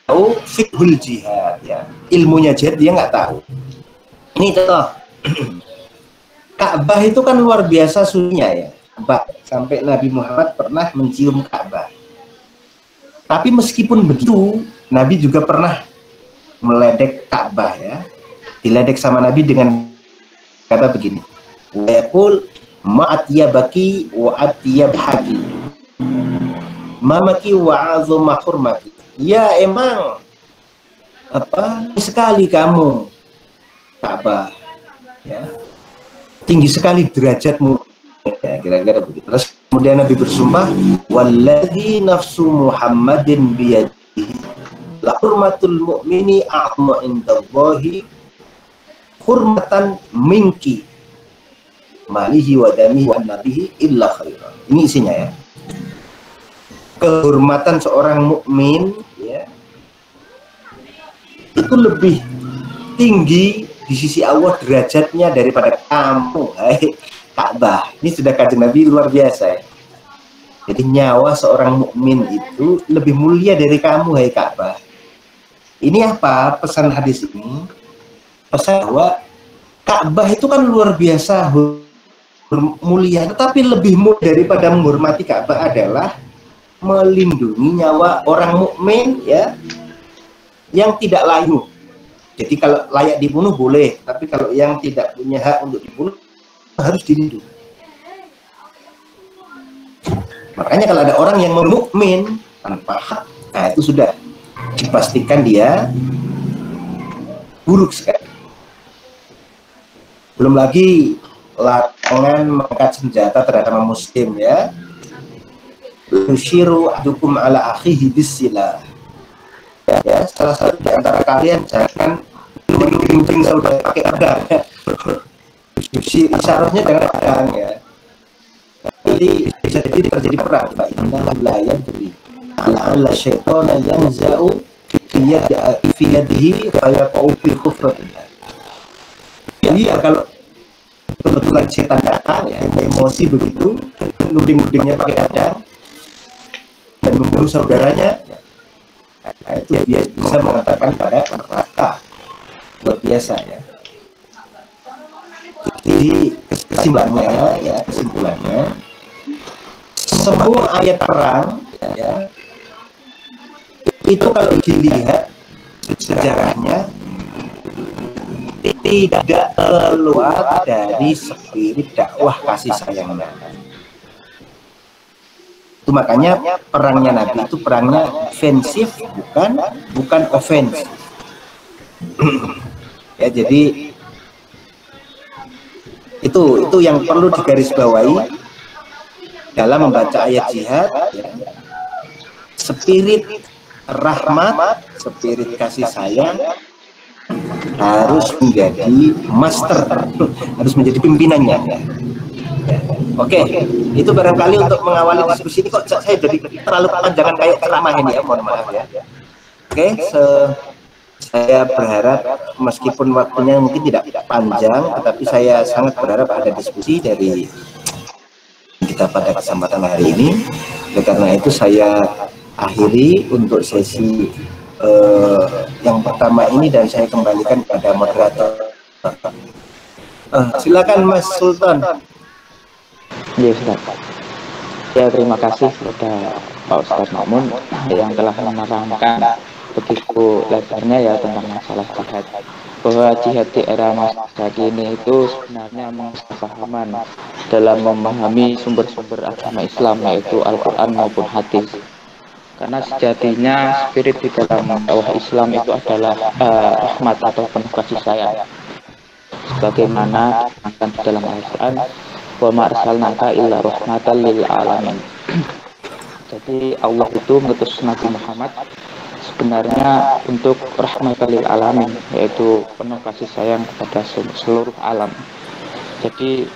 tahu fikhul jihad, ya, ilmunya jihad dia nggak tahu. Ini contoh, Ka'bah itu kan luar biasa sucinya, ya. Sampai Nabi Muhammad pernah mencium Ka'bah. Tapi meskipun begitu, Nabi juga pernah meledek Ka'bah, ya. Diledek sama Nabi dengan kata begini, wa yaqul ma'atiyabaki wa atiyabhaki mamaki wa azuma hurmati. Ya, emang sekali kamu Ka'bah, ya, tinggi sekali derajatmu, ya, kira-kira begitu. Terus kemudian Nabi bersumpah, walladzi nafsu Muhammadin biyadihi la hurmatul mu'mini a'ma indallahi hurmatan minki malihi wa damihi wa nabihi illa khairan. Ini isinya, ya. Kehormatan seorang mukmin, ya, itu lebih tinggi di sisi Allah derajatnya daripada kamu, hai Ka'bah. Ini sudah kajian Nabi luar biasa, ya. Jadi nyawa seorang mukmin itu lebih mulia dari kamu, hai Ka'bah. Ini apa pesan hadis ini? Pesan bahwa Ka'bah itu kan luar biasa mulia, tetapi lebih mulia daripada menghormati Ka'bah adalah melindungi nyawa orang mukmin, ya, yang tidak layu. Jadi kalau layak dibunuh boleh, tapi kalau yang tidak punya hak untuk dibunuh harus dilindungi. Makanya kalau ada orang yang mukmin tanpa hak, nah itu sudah dipastikan dia buruk sekali. Belum lagi larangan mengangkat senjata terhadap muslim, ya. Yushiru adukum ala akhihi bisilah, ya, salah satu di antara kalian jangan menunjuk saudara pakai pedang, ya. Isyaratnya dengan pedang, ya. bisa jadi terjadi perang. Pak Inna la yadri la'alla syaitana yanza'u fi yadihi fayaqau fi khufratillah. Iya, kalau kebetulan setan datang ya, emosi begitu, nuding-nudingnya pakai pedang dan membunuh saudaranya, nah, itu dia bisa mengatakan pada neraka. Luar biasa ya. Jadi kesimpulannya semua ayat perang ya, itu kalau dilihat sejarahnya tidak keluar dari spirit dakwah kasih sayangnya. Itu makanya perangnya Nabi itu perangnya defensif, bukan ofensif. Ya, jadi itu yang perlu digarisbawahi dalam membaca ayat jihad ya. Spirit rahmat, spirit kasih sayang harus menjadi master, harus menjadi pimpinannya ya. Oke, itu barangkali untuk mengawali diskusi ini. Kok saya jadi terlalu kepanjangan kayak ceramah ini ya, mohon maaf ya. Oke, saya berharap meskipun waktunya mungkin tidak panjang, tetapi saya sangat berharap ada diskusi dari kita pada kesempatan hari ini. Oleh karena itu saya akhiri untuk sesi yang pertama ini dan saya kembalikan kepada moderator. Silakan Mas Sultan. Ya, Ustaz. Ya, terima kasih kepada Pak Ustaz Ma'mun yang telah menerangkan begitu lebarnya ya tentang masalah jihad, bahwa jihad di era masa kini itu sebenarnya pemahaman dalam memahami sumber-sumber agama Islam, yaitu Al-Quran maupun hadis. Karena sejatinya spirit di dalam dakwah Islam itu adalah rahmat atau penuh kasih sayang, sebagaimana diterangkan di dalam Al-Quran, wa ma arsalnaka illa rahmatan lil alamin. Jadi Allah itu mengutus Nabi Muhammad sebenarnya untuk rahmatan lil alamin, yaitu penuh kasih sayang kepada seluruh alam. Jadi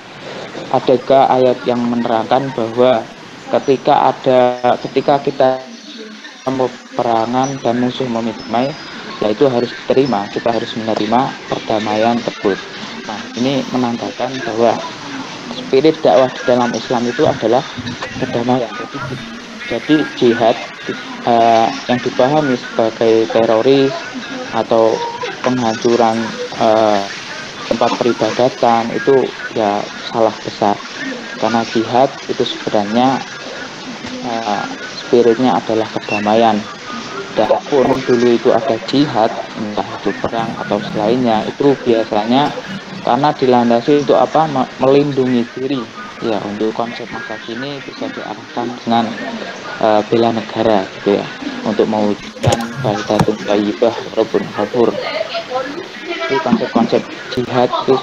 adakah ayat yang menerangkan bahwa ketika kita peperangan dan musuh memidamai, yaitu harus diterima, kita harus menerima perdamaian tersebut. Nah, ini menandakan bahwa spirit dakwah di dalam Islam itu adalah perdamaian. Jadi jihad yang dipahami sebagai teroris atau penghancuran tempat peribadatan itu ya salah besar, karena jihad itu sebenarnya spiritnya adalah perdamaian. Dan pun dulu itu ada jihad, entah itu perang atau selainnya, itu biasanya karena dilandasi untuk apa? Melindungi diri. Ya, untuk konsep masa kini bisa diarahkan dengan bela negara gitu ya, untuk mewujudkan bahidatun thayyibah rabbun ghafur. Itu konsep-konsep jihad itu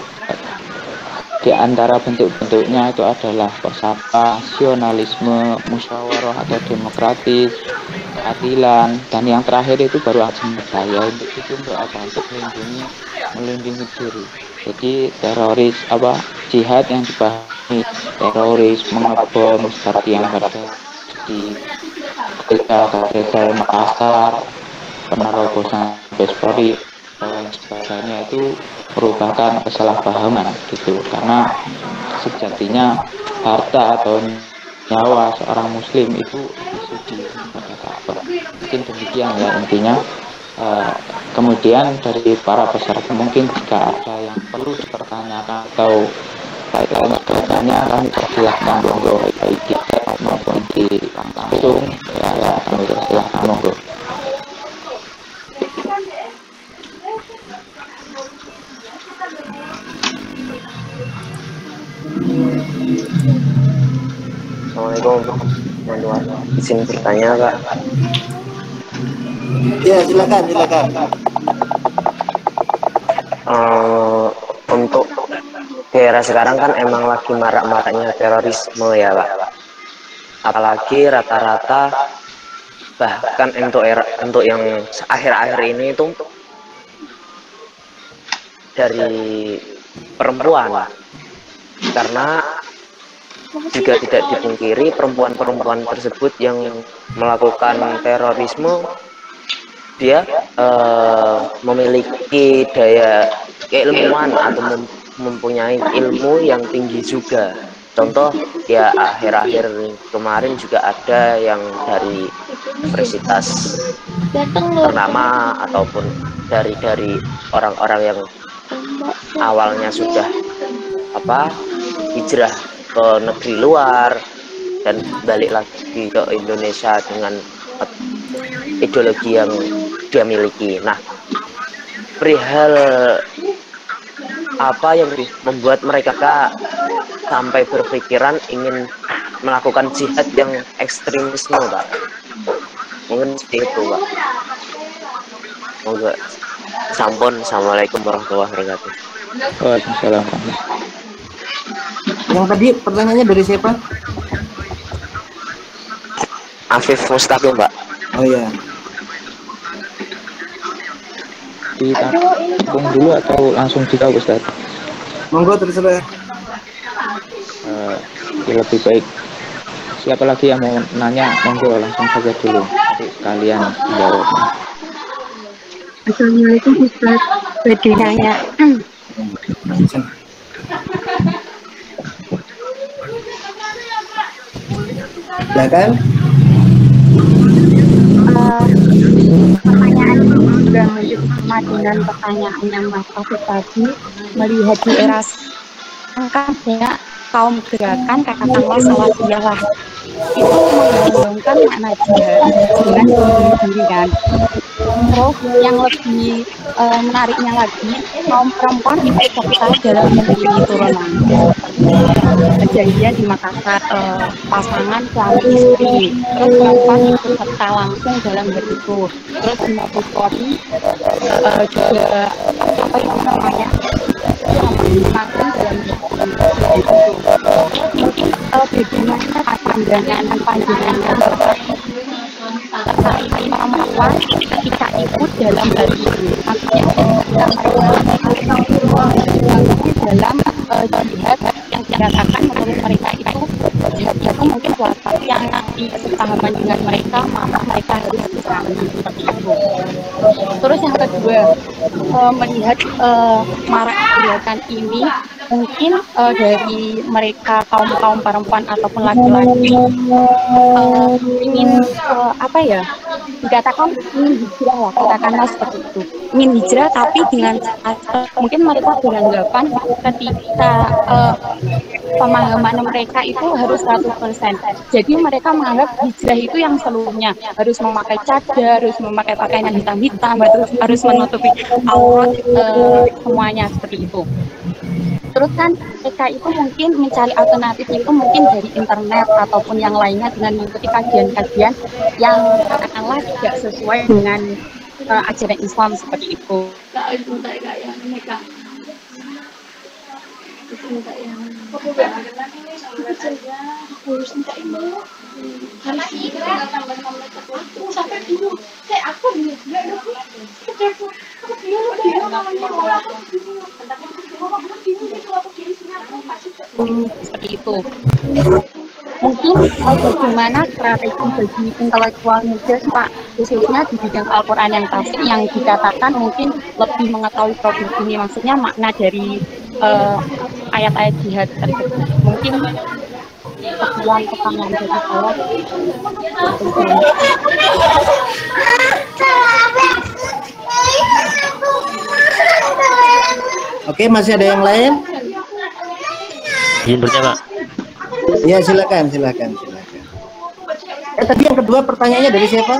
di antara bentuk-bentuknya itu adalah persapa, nasionalisme, musyawarah atau demokratis, keadilan, dan yang terakhir itu baru aksi saya untuk apa? Untuk melindungi diri. Jadi teroris jihad yang dipahami teroris mengebom seperti yang ada di Gereja Makassar, penerobosan Bespori dan sebagainya, itu merupakan kesalahpahaman gitu, karena sejatinya harta atau nyawa seorang muslim itu disuci pada Ka'bah. Mungkin demikian ya intinya. Kemudian dari para peserta mungkin jika ada yang perlu dipertanyakan atau lain sebagainya, kami persilahkan monggo, baik di chat maupun di langsung ya, kami persilahkan monggo. Assalamualaikum teman-teman, izin bertanya Kak. Ya, silakan. Untuk di era sekarang kan emang lagi marak-maraknya terorisme ya Pak. Apalagi rata-rata bahkan untuk yang akhir-akhir ini itu dari perempuan, karena juga tidak dipungkiri perempuan-perempuan tersebut yang melakukan terorisme dia memiliki daya keilmuan atau mempunyai ilmu yang tinggi juga. Contoh ya akhir-akhir kemarin juga ada yang dari universitas ternama ataupun dari orang-orang yang awalnya sudah hijrah ke negeri luar dan balik lagi ke Indonesia dengan ideologi yang dia miliki. Nah, perihal apa yang membuat mereka sampai berpikiran ingin melakukan jihad yang ekstremisme, Pak? Mungkin seperti itu, Pak. Moga sampun. Assalamualaikum warahmatullahi wabarakatuh. Waalaikumsalam. Yang tadi pertanyaannya dari siapa? Afif Mustaqim, Pak. Oh iya. Ditampung dulu atau langsung dijawab, Ustaz? Monggo terserah. Lebih baik siapa lagi yang mau nanya, monggo langsung saja dulu. Nanti sekalian jawab. Assalamualaikum Ustaz. Jadi nanya. Silakan. Pertanyaan ini juga hampir sama dengan pertanyaan yang Mas Taufik tadi. Melihat di era sekarang banyak kaum gerakan katakanlah Salafiyah lah, itu menggabungkan makna jihad dengan pembunuhan. Terus yang lebih menariknya lagi, kaum perempuan itu serta dalam memilih turunan. Kejadian di Makassar, pasangan suami istri, terus perempuan ikut serta langsung dalam begitu. Terus di Mabespori juga apa itu namanya, langsung dalam begitu. Mungkin bagaimana pandangan terkait perempuan ketika ikut dalam hal ini, maksudnya dalam jihad yang dikatakan menurut mereka itu jihad itu mungkin suatu yang nanti sepahaman dengan mereka, maka mereka harus berani seperti itu. Terus yang kedua, melihat marak gerakan ini mungkin dari mereka kaum perempuan ataupun laki-laki ingin dikatakan ingin hijrah lah, katakanlah seperti itu, ingin hijrah tapi dengan mungkin mereka beranggapan ketika pemahaman mereka itu harus 100%. Jadi mereka menganggap hijrah itu yang seluruhnya harus memakai cadar, harus memakai pakaian yang hitam-hitam, harus menutupi aurat semuanya seperti itu. Terus kan mereka itu mungkin mencari alternatif itu mungkin dari internet ataupun yang lainnya dengan mengikuti kajian-kajian yang katakanlah tidak sesuai dengan ajaran Islam seperti itu. Seperti itu. Mungkin bagaimana strategi bagi intelektual muda Pak, khususnya di bidang Al-Quran yang tasik yang dikatakan mungkin lebih mengetahui topik ini, maksudnya makna dari ayat-ayat jihad tersebut. Mungkin sekian pertanyaan dari saya. Oke, masih ada yang lain? Izin bertanya, Pak. Ya, silakan. Tadi yang kedua pertanyaannya dari siapa?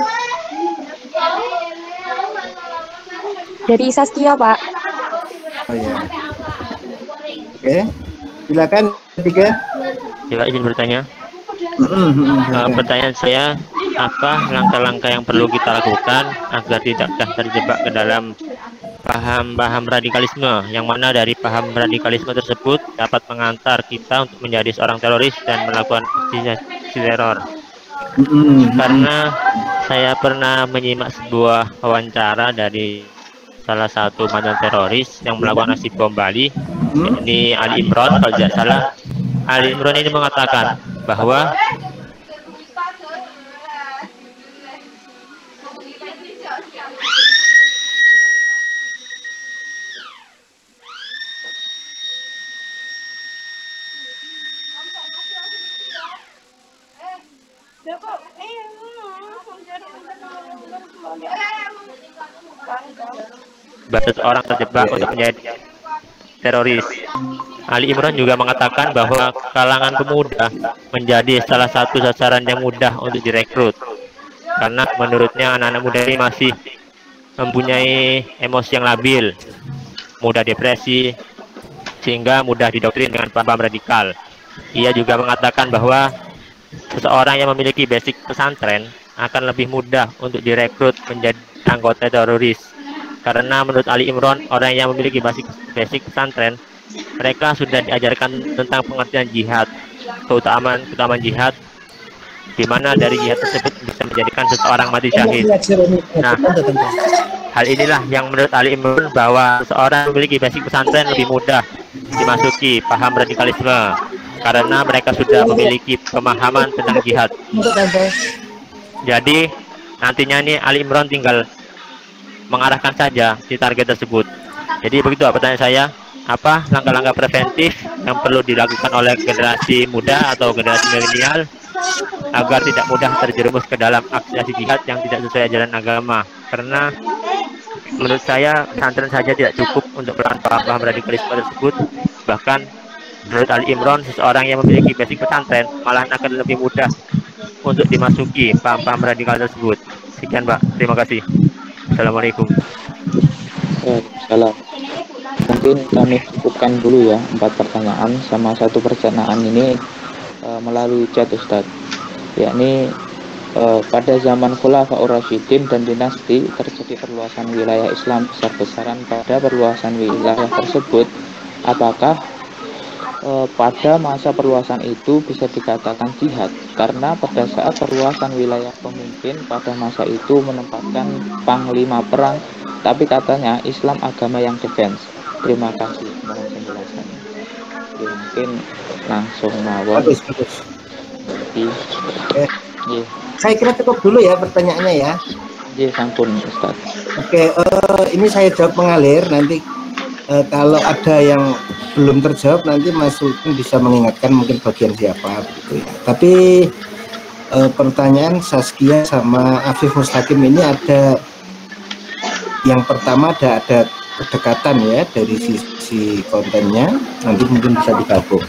Dari Saskia, Pak. Oh iya. Oke, silakan ketiga. Ya, Pak, izin bertanya. Pertanyaan saya, apa langkah-langkah yang perlu kita lakukan agar tidak terjebak ke dalam paham-paham radikalisme, yang mana dari paham radikalisme tersebut dapat mengantar kita untuk menjadi seorang teroris dan melakukan aksi teror. Karena saya pernah menyimak sebuah wawancara dari salah satu mantan teroris yang melakukan aksi bom Bali, ini Ali Imran kalau tidak salah. Ali Imran ini mengatakan bahwa seseorang terjebak untuk menjadi teroris. Ali Imran juga mengatakan bahwa kalangan pemuda menjadi salah satu sasaran yang mudah untuk direkrut, karena menurutnya anak-anak muda ini masih mempunyai emosi yang labil, mudah depresi, sehingga mudah didoktrin dengan paham radikal. Ia juga mengatakan bahwa seseorang yang memiliki basic pesantren akan lebih mudah untuk direkrut menjadi anggota teroris, karena menurut Ali Imran, orang yang memiliki basic pesantren, mereka sudah diajarkan tentang pengertian jihad, keutamaan jihad, di mana dari jihad tersebut bisa menjadikan seseorang mati syahid. Nah, hal inilah yang menurut Ali Imran bahwa seorang memiliki basic pesantren lebih mudah dimasuki paham radikalisme, karena mereka sudah memiliki pemahaman tentang jihad. Jadi nantinya nih Ali Imran tinggal mengarahkan saja di target tersebut. Jadi begitu pertanyaan saya, apa langkah-langkah preventif yang perlu dilakukan oleh generasi muda atau generasi milenial agar tidak mudah terjerumus ke dalam aksi jihad yang tidak sesuai ajaran agama? Karena menurut saya pesantren saja tidak cukup untuk paham radikalisme tersebut. Bahkan menurut Ali Imran, seseorang yang memiliki basic pesantren malah akan lebih mudah untuk dimasuki paham-paham radikal tersebut. Sekian, Pak. Terima kasih. Assalamualaikum. Salam. Mungkin kami cukupkan dulu ya 4 pertanyaan sama 1 pertanyaan ini melalui chat Ustadz, yakni pada zaman Khulafaur Rasyidin dan dinasti terjadi perluasan wilayah Islam besar-besaran. Pada perluasan wilayah tersebut, apakah pada masa perluasan itu bisa dikatakan jihad? Karena pada saat perluasan wilayah, pemimpin pada masa itu menempatkan panglima perang, tapi katanya Islam agama yang defense. Terima kasih, mohon penjelasannya. Ya, mungkin langsung mawon. Saya kira cukup dulu ya pertanyaannya ya. Iya, sampun Ustaz. Oke, ini saya jawab mengalir. Nanti kalau ada yang belum terjawab, nanti Mas Sultan bisa mengingatkan mungkin bagian siapa gitu ya. Tapi pertanyaan Saskia sama Afif Mustaqim ini ada, yang pertama ada kedekatan ya dari sisi kontennya, nanti mungkin bisa digabung.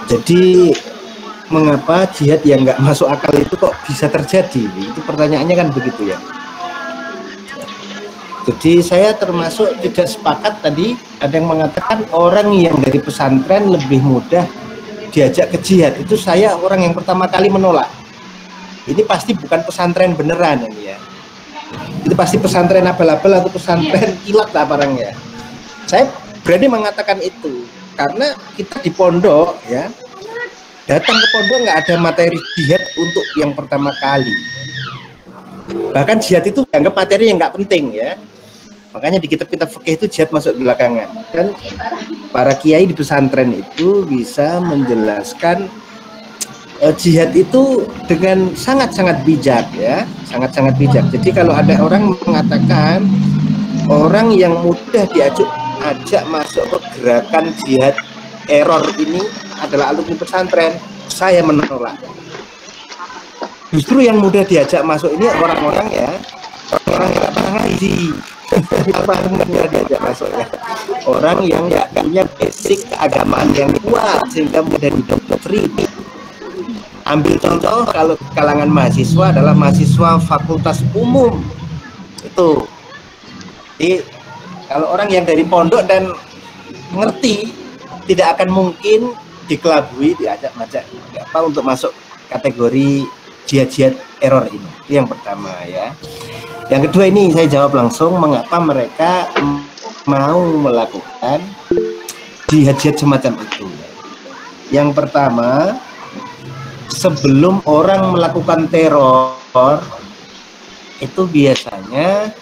Jadi mengapa jihad yang nggak masuk akal itu kok bisa terjadi? Itu pertanyaannya kan begitu ya. Jadi saya termasuk tidak sepakat tadi, ada yang mengatakan orang yang dari pesantren lebih mudah diajak ke jihad. Itu saya orang yang pertama kali menolak. Ini pasti bukan pesantren beneran ini ya. Itu pasti pesantren abal-abal atau pesantren kilat lah barangnya. Saya berani mengatakan itu karena kita di pondok ya, datang ke pondok nggak ada materi jihad untuk yang pertama kali. Bahkan jihad itu dianggap materi yang nggak penting ya. Makanya di kitab-kitab fikih itu jihad masuk belakangan. Dan para kiai di pesantren itu bisa menjelaskan jihad itu dengan sangat-sangat bijak ya, sangat-sangat bijak. Jadi kalau ada orang mengatakan orang yang mudah ajak masuk ke gerakan jihad error ini adalah alumni pesantren, saya menolak. Justru yang mudah diajak masuk ini orang-orang ya, orang yang pernah ngaji. Diajak masuknya orang yang nggak punya basic keagamaan yang kuat sehingga mudah didoktrin. Ambil contoh kalau kalangan mahasiswa adalah mahasiswa fakultas umum itu. Jadi kalau orang yang dari pondok dan mengerti, tidak akan mungkin dikelabui, diajak apa untuk masuk kategori jihad error ini. Itu yang pertama ya. Yang kedua ini saya jawab langsung, mengapa mereka mau melakukan jihad semacam itu. Yang pertama, sebelum orang melakukan teror itu biasanya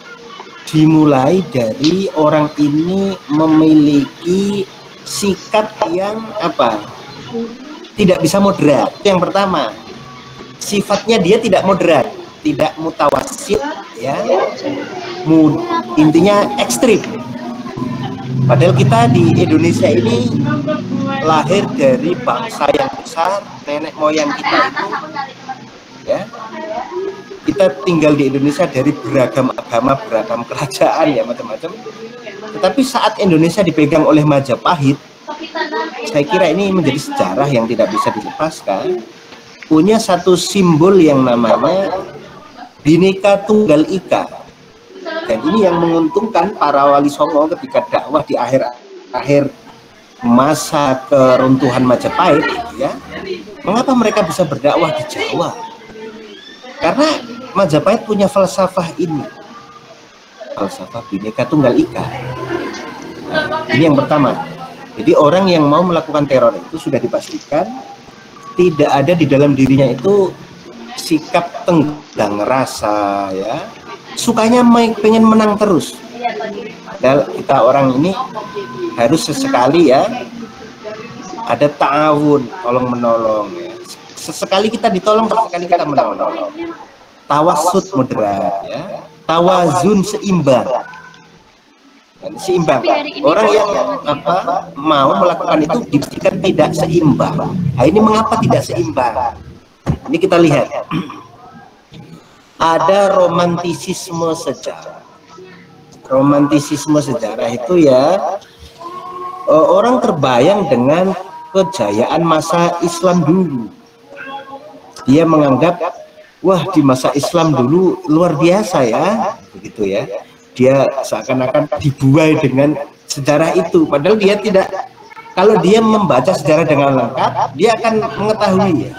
dimulai dari orang ini memiliki sikap yang apa? Tidak bisa moderat. Itu yang pertama. Sifatnya dia tidak moderat, tidak mutawasid, ya. Intinya ekstrim. Padahal kita di Indonesia ini lahir dari bangsa yang besar, nenek moyang kita itu, ya. Kita tinggal di Indonesia dari beragam agama, beragam kerajaan, ya, macam-macam. Tetapi saat Indonesia dipegang oleh Majapahit, saya kira ini menjadi sejarah yang tidak bisa dilepaskan. Punya satu simbol yang namanya Bhinneka Tunggal Ika, dan ini yang menguntungkan para wali songo ketika dakwah di akhir masa keruntuhan Majapahit, ya. Mengapa mereka bisa berdakwah di Jawa? Karena Majapahit punya falsafah ini, falsafah Bhinneka Tunggal Ika. Nah, ini yang pertama. Jadi orang yang mau melakukan teror itu sudah dipastikan tidak ada di dalam dirinya itu sikap tenggang rasa, ya. Sukanya pengen menang terus. Padahal kita orang ini harus sesekali, ya, ada ta'awun, tolong menolong, ya. Sesekali kita ditolong, sesekali kita menolong. Tawasud moderat, ya. Tawazun seimbang. Dan seimbang. Orang yang mau melakukan itu dipastikan tidak seimbang. Nah, ini mengapa tidak seimbang? Ini kita lihat. Ada romantisisme sejarah. Romantisisme sejarah itu, ya, orang terbayang dengan kejayaan masa Islam dulu. Dia menganggap, wah, di masa Islam dulu luar biasa, ya, begitu, ya. Dia seakan-akan dibuai dengan sejarah itu, padahal dia tidak. Kalau dia membaca sejarah dengan lengkap, dia akan mengetahui, ya,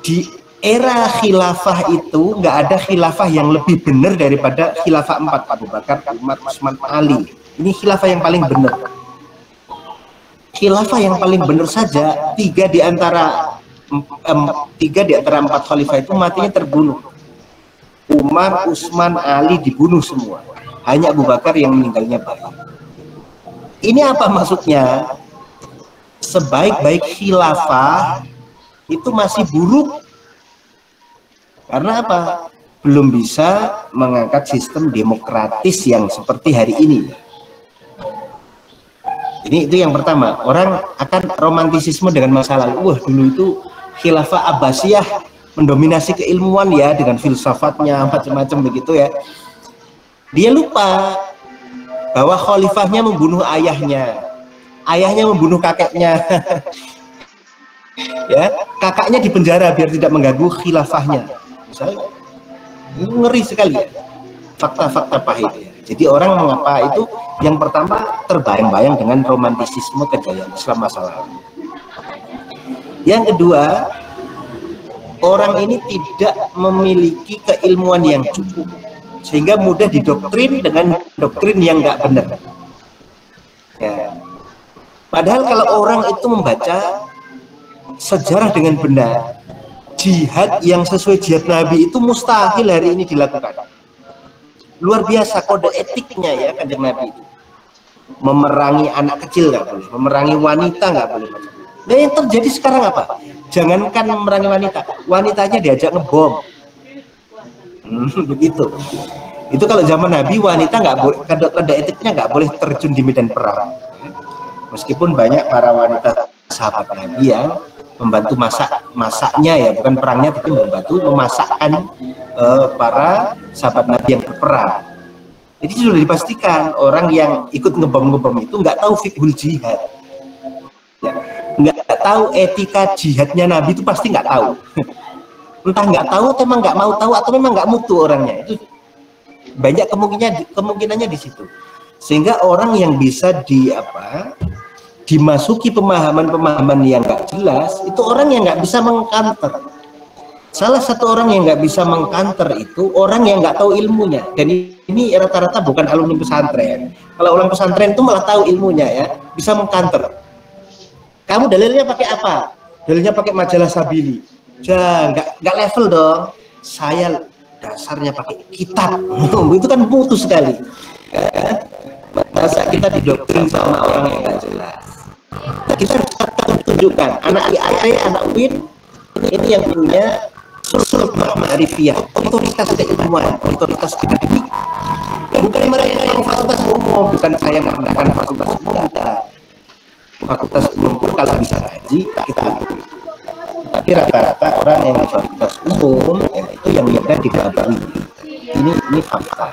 di era khilafah itu nggak ada khilafah yang lebih benar daripada khilafah 4, Abu Bakar, Umar, Utsman, Ali. Ini khilafah yang paling benar. Khilafah yang paling benar saja, tiga di antara 4 khalifah itu matinya terbunuh. Umar, Utsman, Ali dibunuh semua. Hanya Abu Bakar yang meninggalnya baik. Ini apa maksudnya? Sebaik-baik khilafah itu masih buruk. Karena apa? Belum bisa mengangkat sistem demokratis yang seperti hari ini. Itu yang pertama. Orang akan romantisisme dengan masa lalu. Wah, dulu itu khilafah Abbasiyah mendominasi keilmuan, ya, dengan filsafatnya macam-macam begitu, ya. Dia lupa bahwa khalifahnya membunuh ayahnya, ayahnya membunuh kakeknya, ya, kakaknya dipenjara biar tidak mengganggu khilafahnya. Misalnya, itu ngeri sekali, ya, fakta-fakta pahit, ya. Jadi orang mengapa itu yang pertama terbayang-bayang dengan romantisisme kejayaan Islam masa lalu. Yang kedua, orang ini tidak memiliki keilmuan yang cukup, sehingga mudah didoktrin dengan doktrin yang nggak benar, ya. Padahal kalau orang itu membaca sejarah dengan benar, jihad yang sesuai jihad Nabi itu mustahil hari ini dilakukan. Luar biasa kode etiknya, ya, Kanjeng Nabi itu. Memerangi anak kecil nggak boleh, memerangi wanita nggak boleh. Nah, yang terjadi sekarang apa? Jangankan memerangi wanita, wanitanya diajak ngebom. Begitu. Itu kalau zaman Nabi wanita nggak boleh, kode etiknya nggak boleh terjun di medan perang. Meskipun banyak para wanita sahabat Nabi yang membantu masaknya, ya, bukan perangnya, tapi membantu memasakkan para sahabat Nabi yang berperang. Jadi sudah dipastikan orang yang ikut ngebom itu nggak tahu fiqhul jihad, ya, nggak tahu etika jihadnya Nabi itu pasti nggak tahu. Entah nggak tahu atau memang nggak mau tahu atau memang nggak mutu orangnya. Itu banyak kemungkinannya di situ. Sehingga orang yang bisa dimasuki pemahaman-pemahaman yang nggak jelas, itu orang yang nggak bisa mengkanter. Salah satu orang yang nggak bisa mengkanter itu orang yang nggak tahu ilmunya. Dan ini rata-rata bukan alumni pesantren. Kalau orang pesantren itu malah tahu ilmunya, ya, bisa mengkanter. Kamu dalilnya pakai apa? Dalilnya pakai majalah Sabili. Nggak level dong. Saya dasarnya pakai kitab. Itu kan putus sekali. Masa kita didoktrin sama orang yang nggak jelas. Nah, kita harus tunjukkan anak IAI, anak UIN ini yang punya suluk ma'rifiyah, otoritas keilmuan, otoritas akademik. Bukan mereka yang fakultas umum, bukan saya merendahkan fakultas umum. Fakultas umum pun kalau bisa ngaji kita ambil. Tapi rata-rata orang yang di fakultas umum itu yang mudah dipelajari. Ini fakta.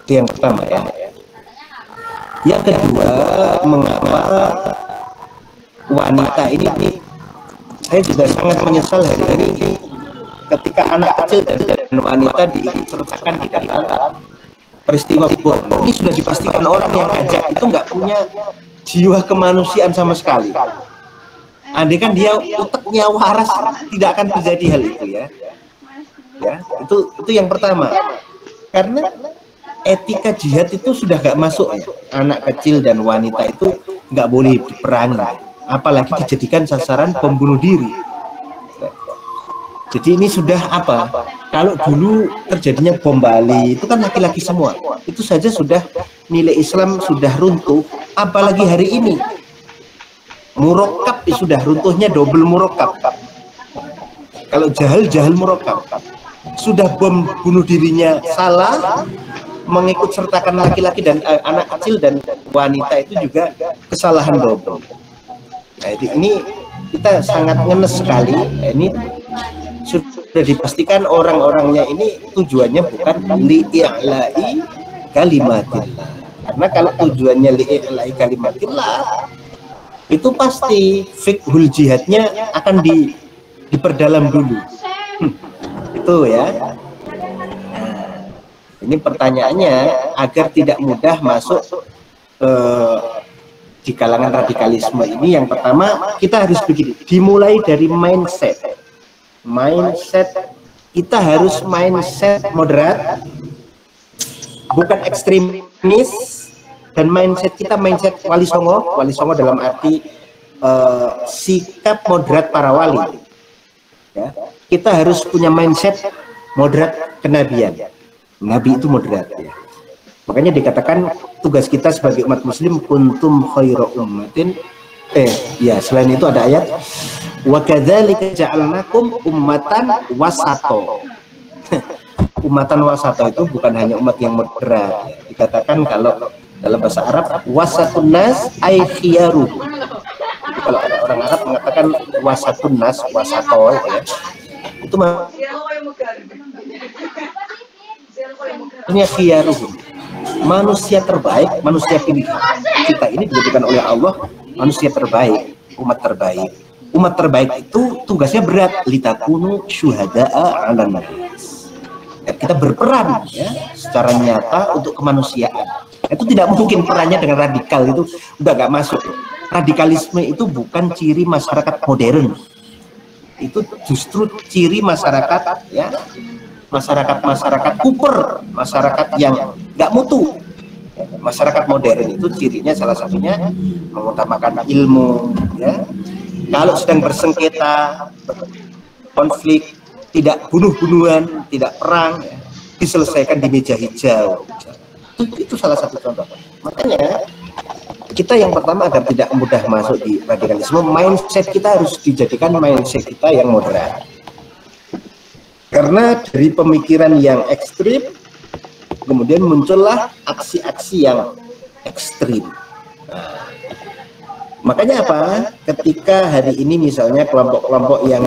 Itu yang pertama ya. Yang kedua, mengapa wanita ini saya juga sangat menyesal hari ini ketika anak kecil dan wanita diikutsertakan di dalam peristiwa bom. Ini sudah dipastikan orang yang ngajak itu nggak punya jiwa kemanusiaan sama sekali. Andai kan dia uteknya waras, tidak akan terjadi hal itu ya. Ya, itu yang pertama. Karena etika jihad itu sudah nggak masuk ya. Anak kecil dan wanita itu nggak boleh diperangi, apalagi dijadikan sasaran pembunuh diri. Jadi ini sudah apa? Kalau dulu terjadinya bom Bali itu kan laki-laki semua, itu saja sudah nilai Islam sudah runtuh. Apalagi hari ini murokab sudah runtuhnya double murokab. Kalau jahal murokab, sudah bom bunuh dirinya salah, mengikut sertakan laki-laki dan anak kecil dan wanita itu juga kesalahan double. Nah, ini kita sangat ngenes sekali. Nah, ini sudah dipastikan orang-orangnya ini tujuannya bukan li'i'la'i kalimatillah. Karena kalau tujuannya li'i'la'i kalimatillah, itu pasti fiqhul jihadnya akan diperdalam dulu. Itu ya. Ini pertanyaannya agar tidak mudah masuk di kalangan radikalisme ini. Yang pertama kita harus begini, dimulai dari mindset kita harus mindset moderat, bukan ekstremis. Dan mindset kita mindset wali songo dalam arti sikap moderat para wali ya. Kita harus punya mindset moderat kenabian. Nabi itu moderat ya. Makanya dikatakan tugas kita sebagai umat muslim kuntum khairu ummatin. Ya, selain itu ada ayat wa kadzalika ja'alnakum ummatan wasato. Umatan wasato itu bukan hanya umat yang moderat ya. Dikatakan kalau dalam bahasa Arab wasatun nas ay khiyaru. Kalau ada orang Arab mengatakan wasatun nas wasato ya. Itu ini khiyaruhum, manusia terbaik, manusia pilihan. Kita ini dijadikan oleh Allah manusia terbaik, umat terbaik. Umat terbaik itu tugasnya berat, litakunu syuhada'a 'alan nas. Ya, kita berperan ya secara nyata untuk kemanusiaan. Itu tidak mungkin perannya dengan radikal, itu udah gak masuk. Radikalisme itu bukan ciri masyarakat modern. Itu justru ciri masyarakat ya, masyarakat kuper, masyarakat yang nggak mutu. Masyarakat modern itu cirinya salah satunya mengutamakan ilmu ya. Kalau sedang bersengketa, konflik, tidak bunuh-bunuhan, tidak perang ya, diselesaikan di meja hijau. Itu salah satu contoh. Makanya kita yang pertama agar tidak mudah masuk di radikalisme, mindset kita harus dijadikan mindset kita yang moderat. Karena dari pemikiran yang ekstrim, kemudian muncullah aksi-aksi yang ekstrim. Nah, makanya apa? Ketika hari ini misalnya kelompok-kelompok yang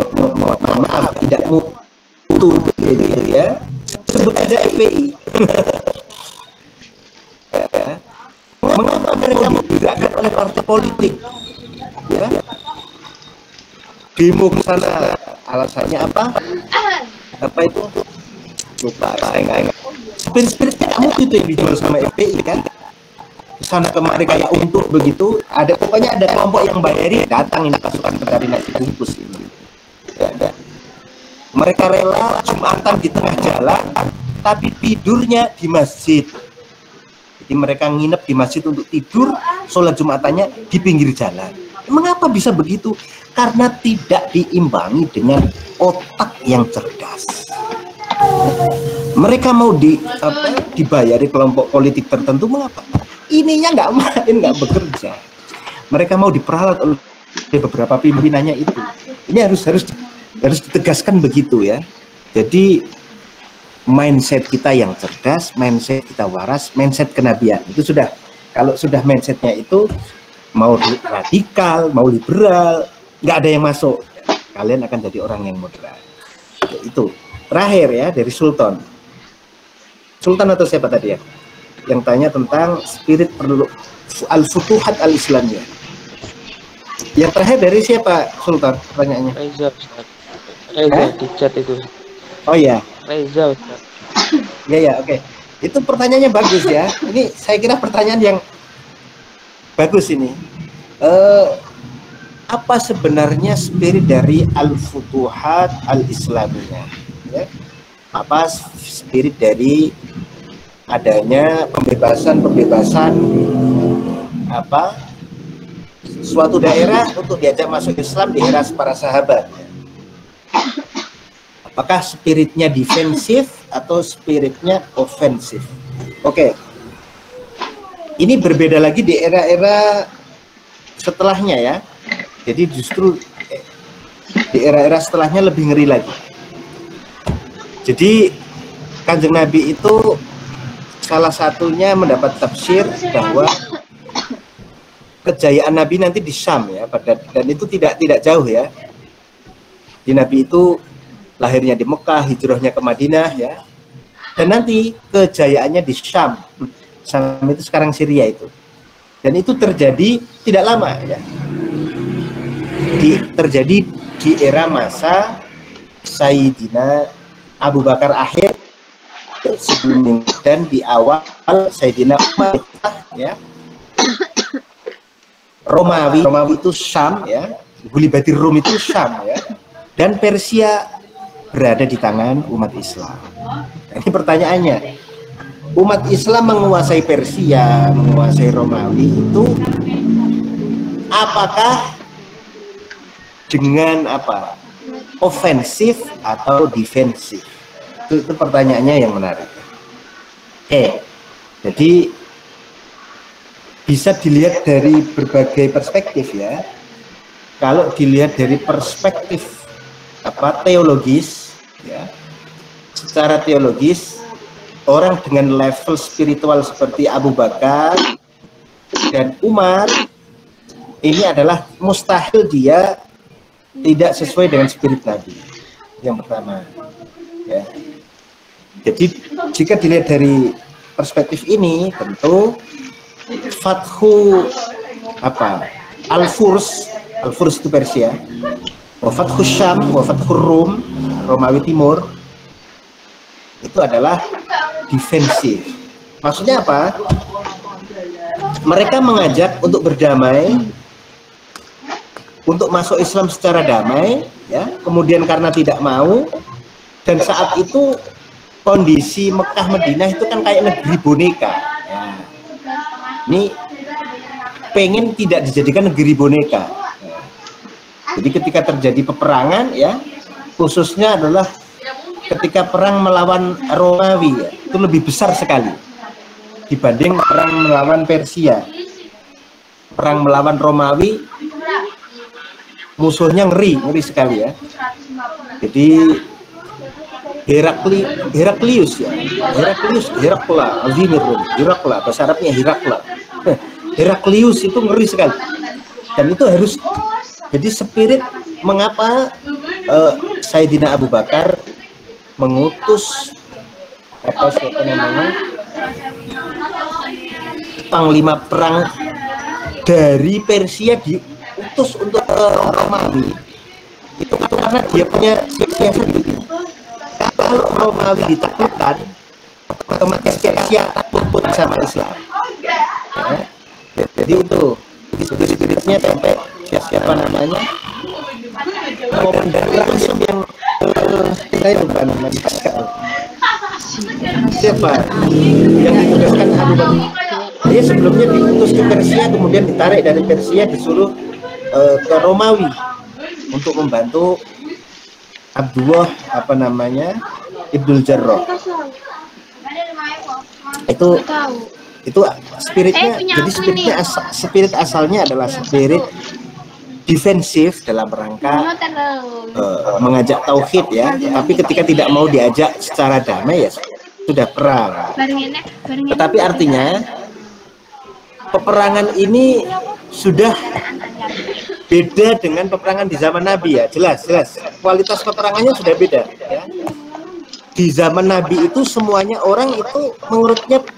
maaf tidak mutu, gitu ya, sebut aja FPI. Mengapa mereka digerakkan oleh partai politik? Ya, demo ke sana, alasannya apa? Apa itu? Lupa, saya nggak ingat. Spirit kamu itu yang dijual sama FPI kan? Kesana kemari kayak untuk begitu. Ada pokoknya ada kelompok yang bayari datang ini pasukan pencari nasi bungkus ini. Ya, ada. Mereka rela Jumatan di tengah jalan, tapi tidurnya di masjid. Jadi mereka nginep di masjid untuk tidur, sholat Jumatannya di pinggir jalan. Mengapa bisa begitu? Karena tidak diimbangi dengan otak yang cerdas. Mereka mau dibayari kelompok politik tertentu, mengapa? ininya nggak main, nggak bekerja. Mereka mau diperalat oleh beberapa pimpinannya itu. Ini harus ditegaskan begitu ya. Jadi mindset kita yang cerdas, mindset kita waras, mindset kenabian itu sudah. Kalau sudah mindsetnya itu mau radikal, mau liberal, nggak ada yang masuk. Kalian akan jadi orang yang moderat. Itu terakhir ya dari Sultan atau siapa tadi ya yang tanya tentang spirit perlu al-futuhat al-islamiyah. Yang terakhir dari siapa Sultan pertanyaannya? Reza Ustaz. Reza di chat itu. Oh ya, Reza Ustaz. ya oke. Itu pertanyaannya bagus ya. Ini saya kira pertanyaan yang bagus ini. Apa sebenarnya spirit dari al-futuhat al-islamiyah? Ya? Apa spirit dari adanya pembebasan apa suatu daerah untuk diajak masuk Islam di era para sahabat? Apakah spiritnya defensif atau spiritnya ofensif? Oke. Ini berbeda lagi di era-era setelahnya ya. Jadi justru di era-era setelahnya lebih ngeri lagi. Jadi Kanjeng Nabi itu salah satunya mendapat tafsir bahwa kejayaan Nabi nanti di Syam ya, dan itu tidak jauh ya. Di Nabi itu lahirnya di Mekah, hijrahnya ke Madinah ya. Dan nanti kejayaannya di Syam. Syam itu sekarang Syria itu. Dan itu terjadi tidak lama ya. Terjadi di era masa Sayyidina Abu Bakar akhir sebelum dan di awal Sayyidina Umar ya. Romawi itu Syam ya, Gulibatir Rum itu Syam ya, dan Persia berada di tangan umat Islam. Nah, ini pertanyaannya, umat Islam menguasai Persia, menguasai Romawi itu apakah dengan apa? Ofensif atau defensif? Itu pertanyaannya yang menarik. Jadi bisa dilihat dari berbagai perspektif ya. Kalau dilihat dari perspektif teologis ya, secara teologis orang dengan level spiritual seperti Abu Bakar dan Umar ini adalah mustahil dia tidak sesuai dengan spirit Nabi. Yang pertama ya. Jadi jika dilihat dari perspektif ini tentu Fathu Al-Furs itu Persia, wa Fathu Syam, wa Fathu Rum, Romawi Timur, itu adalah defensif. Maksudnya apa? Mereka mengajak untuk berdamai, untuk masuk Islam secara damai, ya. Kemudian karena tidak mau, dan saat itu kondisi Mekah Madinah itu kan kayak negeri boneka. Ya. Ini pengen tidak dijadikan negeri boneka. Ya. Jadi ketika terjadi peperangan, ya, khususnya adalah ketika perang melawan Romawi, ya, itu lebih besar sekali dibanding perang melawan Persia. Perang melawan Romawi musuhnya ngeri sekali ya. Jadi Heraklius ya, Herakla, Herakla, bahasa Arabnya Herakla. Heraklius itu ngeri sekali. Dan itu harus jadi spirit mengapa Sayyidina Abu Bakar mengutus panglima perang dari Persia diutus untuk Romawi. Itu karena dia punya siasat gitu. Kalau Romawi ditaklukkan, otomatis Persia takut sama Islam. Ya, jadi itu spiritnya sampai siapa namanya komandan langsung yang saya lupa namanya siapa yang ditugaskan Abu Bakar. Dia sebelumnya diutus ke Persia, kemudian ditarik dari Persia disuruh ke Romawi untuk membantu Abdullah Ibnul Jarrah. Itu Itu spiritnya, jadi spirit asalnya adalah spirit defensif dalam rangka mengajak tauhid ya. Tapi ketika tidak mau diajak secara damai ya sudah perang. Tetapi artinya peperangan ini sudah beda dengan peperangan di zaman Nabi ya, jelas. Kualitas peperangannya sudah beda ya. Di zaman Nabi itu semuanya orang itu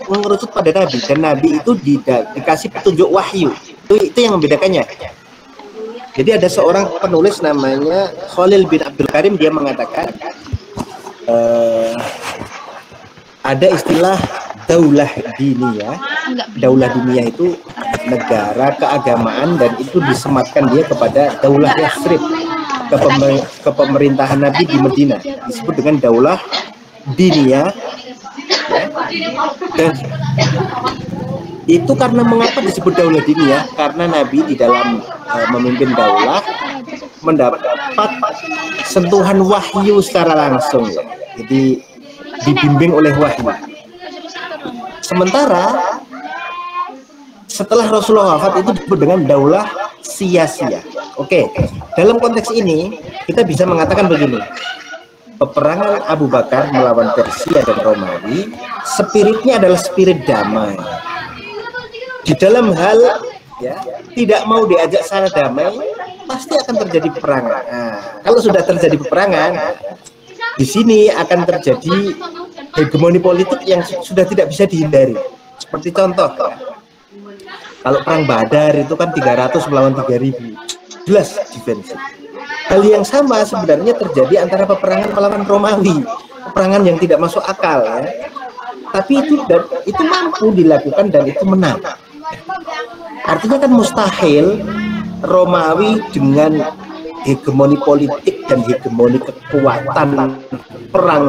mengerucut pada Nabi, dan Nabi itu dikasih petunjuk wahyu. Itu yang membedakannya. Jadi ada seorang penulis namanya Khalil bin Abdul Karim, dia mengatakan ada istilah daulah diniyah. Daulah diniyah itu negara keagamaan, dan itu disematkan dia kepada daulah Yathrib, kepemerintahan Nabi di Madinah, disebut dengan daulah diniyah ya. Dan itu karena mengapa disebut daulah diniyah? Karena Nabi di dalam memimpin daulah mendapat sentuhan wahyu secara langsung ya. Jadi dibimbing oleh wahyu. Sementara setelah Rasulullah wafat itu disebut dengan daulah siyasiyah. Oke, dalam konteks ini kita bisa mengatakan begini: peperangan Abu Bakar melawan Persia dan Romawi, spiritnya adalah spirit damai. Di dalam hal ya tidak mau diajak secara damai, pasti akan terjadi peperangan. Nah, kalau sudah terjadi peperangan, di sini akan terjadi hegemoni politik yang sudah tidak bisa dihindari. Seperti contoh, kalau perang Badar itu kan 300 melawan 3000, jelas defensif. Hal yang sama sebenarnya terjadi antara peperangan melawan Romawi, peperangan yang tidak masuk akal ya. Tapi itu mampu dilakukan dan itu menang. Artinya kan mustahil Romawi dengan hegemoni politik dan hegemoni kekuatan perang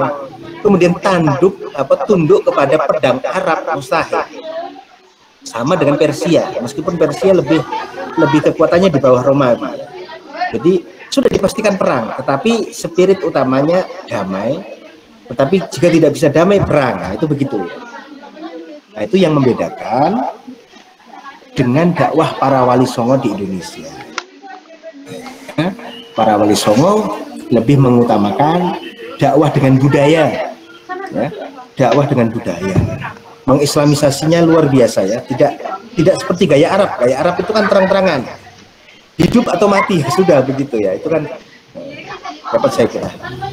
kemudian tunduk kepada pedang Arab, mustahil. Sama dengan Persia, meskipun Persia lebih kekuatannya di bawah Romawi. Jadi sudah dipastikan perang, tetapi spirit utamanya damai. Tetapi jika tidak bisa damai, perang. Nah, itu begitu. Nah, itu yang membedakan dengan dakwah para wali songo di Indonesia. Para wali songo lebih mengutamakan dakwah dengan budaya, ya, dakwah dengan budaya. Mengislamisasinya luar biasa ya, tidak seperti gaya Arab. Gaya Arab itu kan terang-terangan, hidup atau mati, sudah begitu ya. Itu kan dapat saya kira.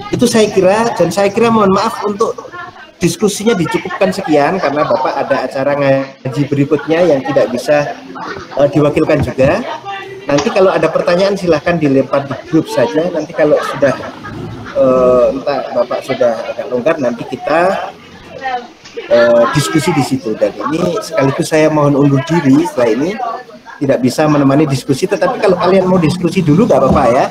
Itu saya kira, dan saya kira mohon maaf untuk diskusinya dicukupkan sekian karena Bapak ada acara ngaji berikutnya yang tidak bisa diwakilkan juga. Nanti kalau ada pertanyaan silahkan dilempar di grup saja. Nanti kalau sudah entah Bapak sudah agak longgar, nanti kita diskusi di situ. Dan ini sekaligus saya mohon undur diri, setelah ini tidak bisa menemani diskusi, tetapi kalau kalian mau diskusi dulu gak apa-apa ya.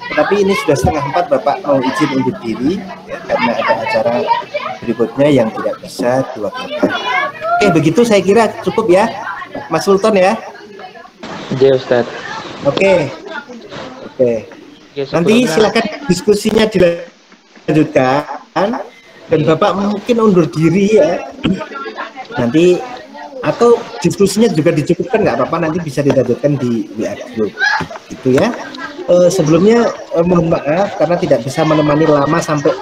Tetapi ini sudah 3:30, Bapak mau izin undur diri ya, karena ada acara berikutnya yang tidak bisa diwakilkan. Oke, begitu saya kira cukup ya, Mas Sultan ya. Iya, Ustaz. Oke. Nanti silakan diskusinya dilanjutkan, dan Bapak mungkin undur diri ya. Nanti atau diskusinya juga dicukupkan nggak apa-apa, nanti bisa dilanjutkan di WA group. Itu ya. Sebelumnya mohon maaf karena tidak bisa menemani lama sampai.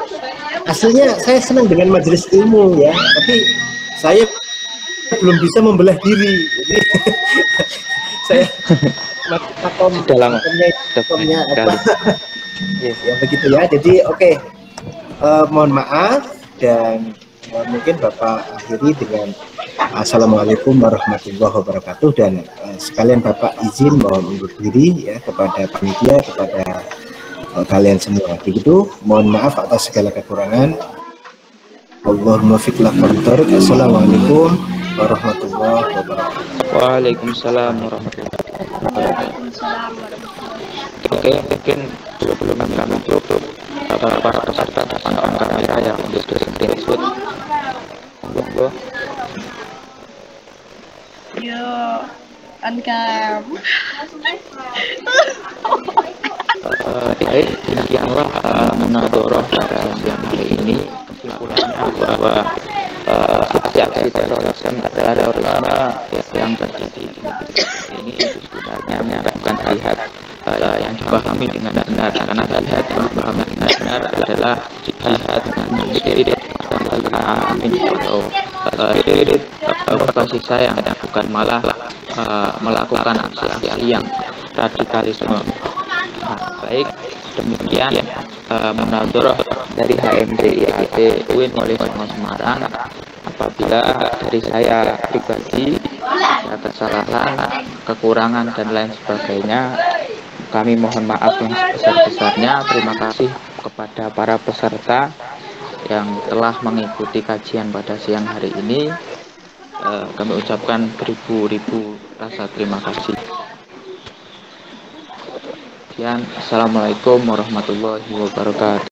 Aslinya saya senang dengan majelis ilmu ya, tapi saya belum bisa membelah diri. Jadi saya makomnya apa? Yes, ya begitu ya. Jadi oke. Mohon maaf, dan mungkin Bapak akhiri dengan Assalamualaikum warahmatullahi wabarakatuh, dan sekalian Bapak izin mohon undur diri ya kepada panitia, kepada kalian semua. Begitu, mohon maaf atas segala kekurangan. Allahumma fiq lakum tarik. Assalamualaikum warahmatullahi wabarakatuh. Waalaikumsalam warahmatullahi wabarakatuh. Oke, mungkin sebelum kami tutup, para peserta pasang kamera yang diskusi tersebut, monggo. Yo, ankam. Baik, demikianlah munadharah pada siang hari ini. Kesimpulannya bahwa aksi terorisme adalah terorisme yang terjadi di negeri ini itu sebenarnya bukan lihat yang dipahami dengan benar, karena lihat yang dipahami dengan benar adalah jihad dengan spirit amin atau spirit berbasis sayang, bukan malah melakukan aksi-aksi yang radikalisme. Nah, baik demikian menurut dari HMDIAT UIN Wali Songo Semarang. Apabila dari saya pribadi ada kesalahan, kekurangan dan lain sebagainya, kami mohon maaf yang sebesar-besarnya. Terima kasih kepada para peserta yang telah mengikuti kajian pada siang hari ini. Kami ucapkan beribu-ribu rasa terima kasih. Assalamualaikum warahmatullahi wabarakatuh.